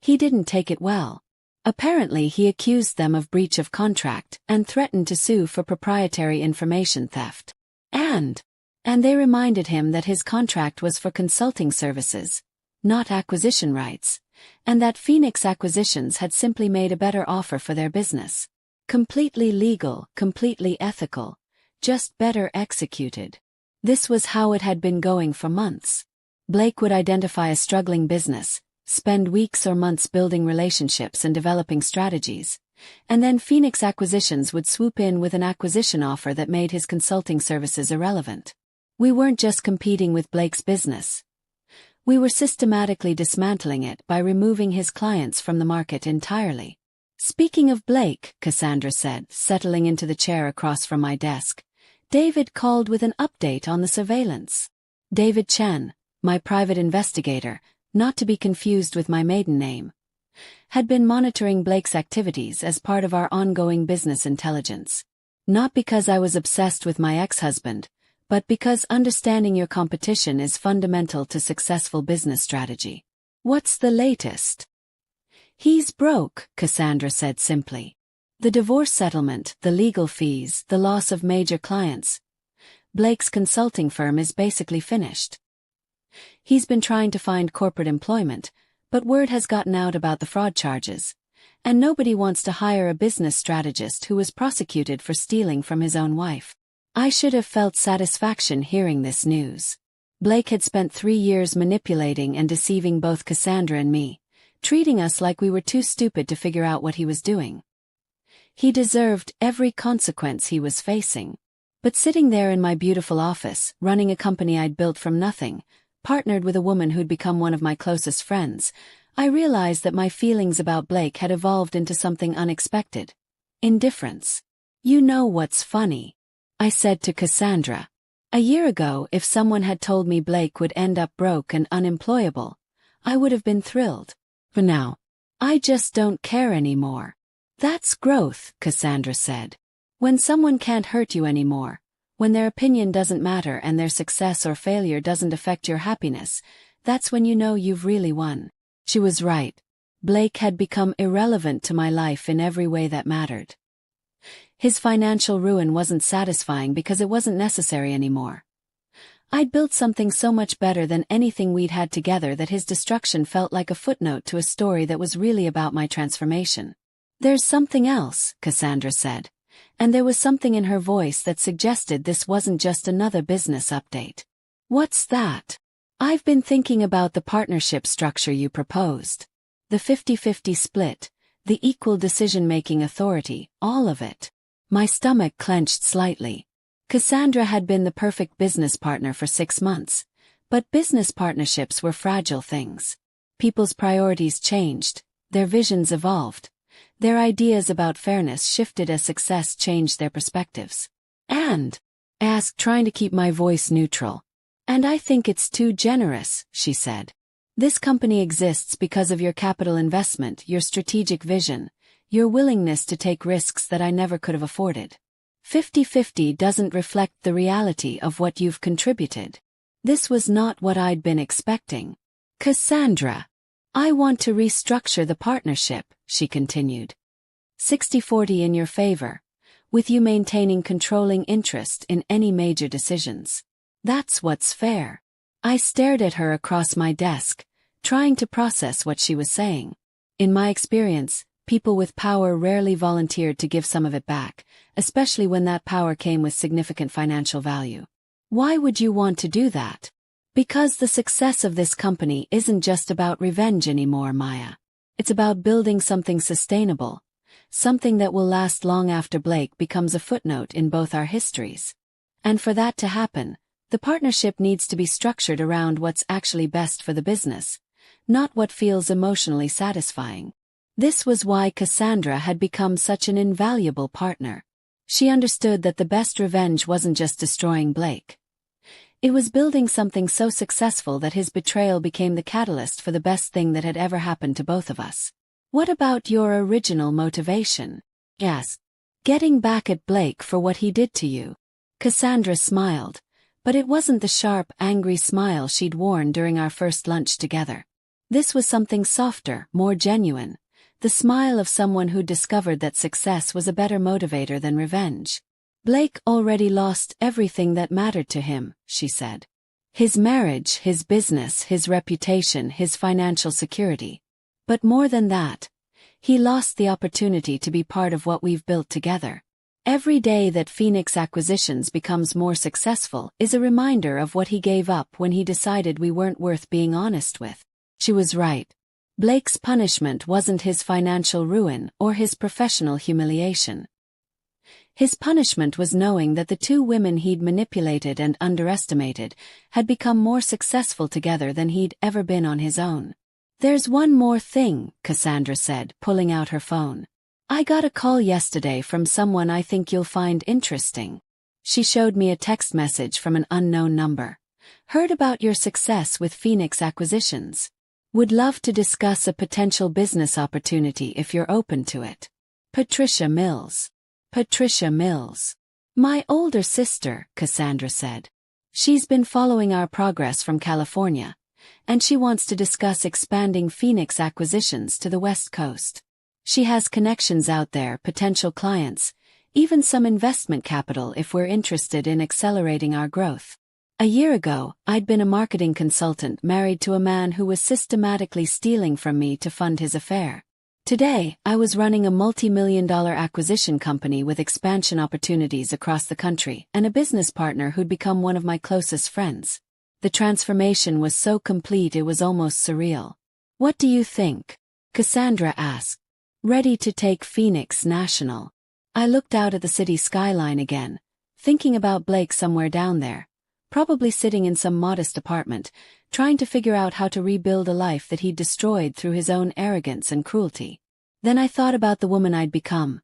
he didn't take it well. Apparently he accused them of breach of contract and threatened to sue for proprietary information theft. And they reminded him that his contract was for consulting services, not acquisition rights, and that Phoenix Acquisitions had simply made a better offer for their business. Completely legal, completely ethical, just better executed. This was how it had been going for months. Blake would identify a struggling business, spend weeks or months building relationships and developing strategies, and then Phoenix Acquisitions would swoop in with an acquisition offer that made his consulting services irrelevant. We weren't just competing with Blake's business. We were systematically dismantling it by removing his clients from the market entirely. Speaking of Blake, Cassandra said, settling into the chair across from my desk, David called with an update on the surveillance. David Chen, my private investigator, not to be confused with my maiden name, had been monitoring Blake's activities as part of our ongoing business intelligence. Not because I was obsessed with my ex-husband, but because understanding your competition is fundamental to successful business strategy. What's the latest? He's broke, Cassandra said simply. The divorce settlement, the legal fees, the loss of major clients. Blake's consulting firm is basically finished. He's been trying to find corporate employment, but word has gotten out about the fraud charges, and nobody wants to hire a business strategist who was prosecuted for stealing from his own wife. I should have felt satisfaction hearing this news. Blake had spent 3 years manipulating and deceiving both Cassandra and me, treating us like we were too stupid to figure out what he was doing. He deserved every consequence he was facing. But sitting there in my beautiful office, running a company I'd built from nothing, partnered with a woman who'd become one of my closest friends, I realized that my feelings about Blake had evolved into something unexpected. Indifference. You know what's funny? I said to Cassandra. A year ago, if someone had told me Blake would end up broke and unemployable, I would have been thrilled. But now, I just don't care anymore. That's growth, Cassandra said. When someone can't hurt you anymore, when their opinion doesn't matter and their success or failure doesn't affect your happiness, that's when you know you've really won. She was right. Blake had become irrelevant to my life in every way that mattered. His financial ruin wasn't satisfying because it wasn't necessary anymore. I'd built something so much better than anything we'd had together that his destruction felt like a footnote to a story that was really about my transformation. There's something else, Cassandra said, and there was something in her voice that suggested this wasn't just another business update. What's that? I've been thinking about the partnership structure you proposed. The 50-50 split, the equal decision-making authority, all of it. My stomach clenched slightly. Cassandra had been the perfect business partner for 6 months, but business partnerships were fragile things. People's priorities changed, their visions evolved, their ideas about fairness shifted as success changed their perspectives. And, asked, trying to keep my voice neutral. And I think it's too generous, she said. This company exists because of your capital investment, your strategic vision, your willingness to take risks that I never could have afforded. 50-50 doesn't reflect the reality of what you've contributed. This was not what I'd been expecting. Cassandra, I want to restructure the partnership, she continued. 60-40 in your favor, with you maintaining controlling interest in any major decisions. That's what's fair. I stared at her across my desk, trying to process what she was saying. In my experience, people with power rarely volunteered to give some of it back, especially when that power came with significant financial value. Why would you want to do that? Because the success of this company isn't just about revenge anymore, Maya. It's about building something sustainable, something that will last long after Blake becomes a footnote in both our histories. And for that to happen, the partnership needs to be structured around what's actually best for the business, not what feels emotionally satisfying. This was why Cassandra had become such an invaluable partner. She understood that the best revenge wasn't just destroying Blake. It was building something so successful that his betrayal became the catalyst for the best thing that had ever happened to both of us. What about your original motivation? Yes. Getting back at Blake for what he did to you. Cassandra smiled, but it wasn't the sharp, angry smile she'd worn during our first lunch together. This was something softer, more genuine. The smile of someone who discovered that success was a better motivator than revenge. Blake already lost everything that mattered to him, she said. His marriage, his business, his reputation, his financial security. But more than that, he lost the opportunity to be part of what we've built together. Every day that Phoenix Acquisitions becomes more successful is a reminder of what he gave up when he decided we weren't worth being honest with. She was right. Blake's punishment wasn't his financial ruin or his professional humiliation. His punishment was knowing that the two women he'd manipulated and underestimated had become more successful together than he'd ever been on his own. "There's one more thing," Cassandra said, pulling out her phone. "I got a call yesterday from someone I think you'll find interesting." She showed me a text message from an unknown number. "Heard about your success with Phoenix Acquisitions. Would love to discuss a potential business opportunity if you're open to it. Patricia Mills." Patricia Mills. "My older sister," Cassandra said. "She's been following our progress from California, and she wants to discuss expanding Phoenix Acquisitions to the West Coast. She has connections out there, potential clients, even some investment capital if we're interested in accelerating our growth." A year ago, I'd been a marketing consultant married to a man who was systematically stealing from me to fund his affair. Today, I was running a multi-million-dollar acquisition company with expansion opportunities across the country and a business partner who'd become one of my closest friends. The transformation was so complete it was almost surreal. "What do you think?" Cassandra asked. "Ready to take Phoenix national." I looked out at the city skyline again, thinking about Blake somewhere down there, probably sitting in some modest apartment, trying to figure out how to rebuild a life that he'd destroyed through his own arrogance and cruelty. Then I thought about the woman I'd become.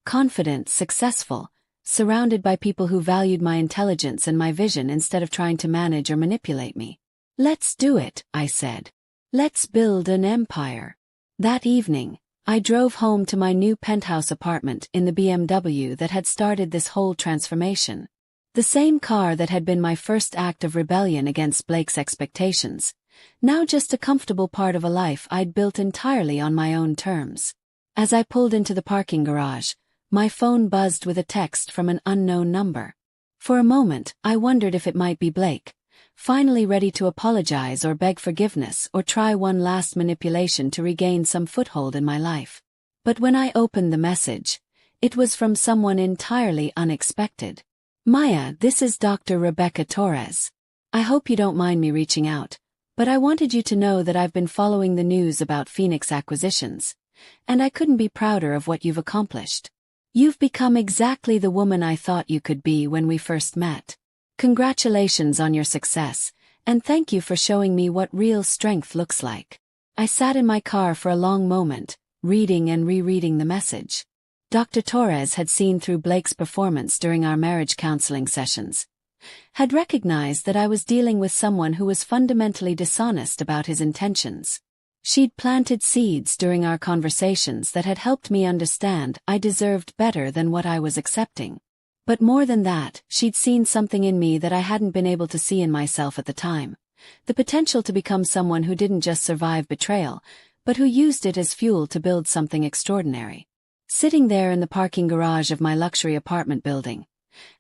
Confident, successful, surrounded by people who valued my intelligence and my vision instead of trying to manage or manipulate me. "Let's do it," I said. "Let's build an empire." That evening, I drove home to my new penthouse apartment in the BMW that had started this whole transformation. The same car that had been my first act of rebellion against Blake's expectations, now just a comfortable part of a life I'd built entirely on my own terms. As I pulled into the parking garage, my phone buzzed with a text from an unknown number. For a moment, I wondered if it might be Blake, finally ready to apologize or beg forgiveness or try one last manipulation to regain some foothold in my life. But when I opened the message, it was from someone entirely unexpected. "Maya, this is Dr. Rebecca Torres. I hope you don't mind me reaching out, but I wanted you to know that I've been following the news about Phoenix Acquisitions, and I couldn't be prouder of what you've accomplished. You've become exactly the woman I thought you could be when we first met. Congratulations on your success, and thank you for showing me what real strength looks like." I sat in my car for a long moment, reading and rereading the message. Dr. Torres had seen through Blake's performance during our marriage counseling sessions, had recognized that I was dealing with someone who was fundamentally dishonest about his intentions. She'd planted seeds during our conversations that had helped me understand I deserved better than what I was accepting. But more than that, she'd seen something in me that I hadn't been able to see in myself at the time. The potential to become someone who didn't just survive betrayal, but who used it as fuel to build something extraordinary. Sitting there in the parking garage of my luxury apartment building,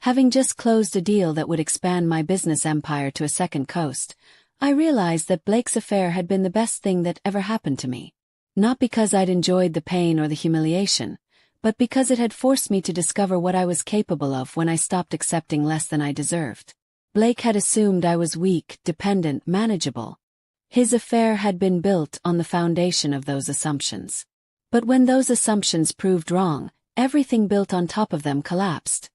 having just closed a deal that would expand my business empire to a second coast, I realized that Blake's affair had been the best thing that ever happened to me. Not because I'd enjoyed the pain or the humiliation, but because it had forced me to discover what I was capable of when I stopped accepting less than I deserved. Blake had assumed I was weak, dependent, manageable. His affair had been built on the foundation of those assumptions. But when those assumptions proved wrong, everything built on top of them collapsed.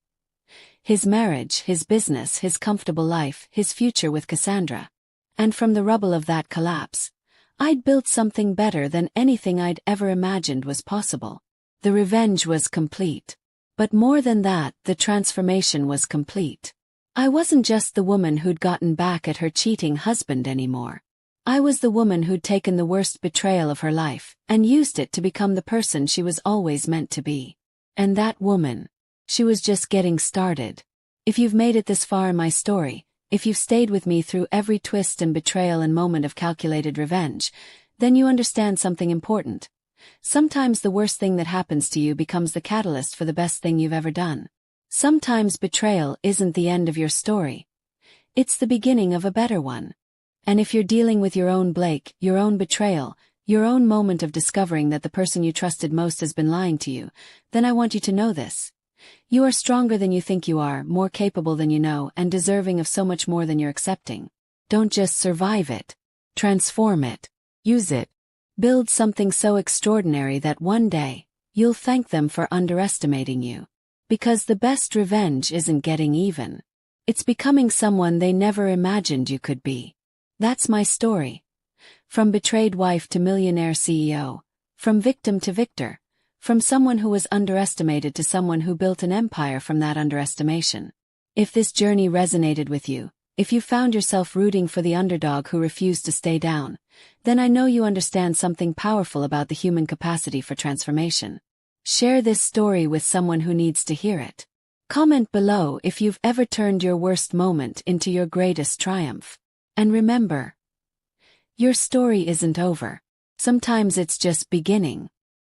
His marriage, his business, his comfortable life, his future with Cassandra. And from the rubble of that collapse, I'd built something better than anything I'd ever imagined was possible. The revenge was complete. But more than that, the transformation was complete. I wasn't just the woman who'd gotten back at her cheating husband anymore. I was the woman who'd taken the worst betrayal of her life and used it to become the person she was always meant to be. And that woman, she was just getting started. If you've made it this far in my story, if you've stayed with me through every twist and betrayal and moment of calculated revenge, then you understand something important. Sometimes the worst thing that happens to you becomes the catalyst for the best thing you've ever done. Sometimes betrayal isn't the end of your story. It's the beginning of a better one. And if you're dealing with your own Blake, your own betrayal, your own moment of discovering that the person you trusted most has been lying to you, then I want you to know this. You are stronger than you think you are, more capable than you know, and deserving of so much more than you're accepting. Don't just survive it. Transform it. Use it. Build something so extraordinary that one day, you'll thank them for underestimating you. Because the best revenge isn't getting even. It's becoming someone they never imagined you could be. That's my story. From betrayed wife to millionaire CEO. From victim to victor. From someone who was underestimated to someone who built an empire from that underestimation. If this journey resonated with you, if you found yourself rooting for the underdog who refused to stay down, then I know you understand something powerful about the human capacity for transformation. Share this story with someone who needs to hear it. Comment below if you've ever turned your worst moment into your greatest triumph. And remember, your story isn't over. Sometimes it's just beginning.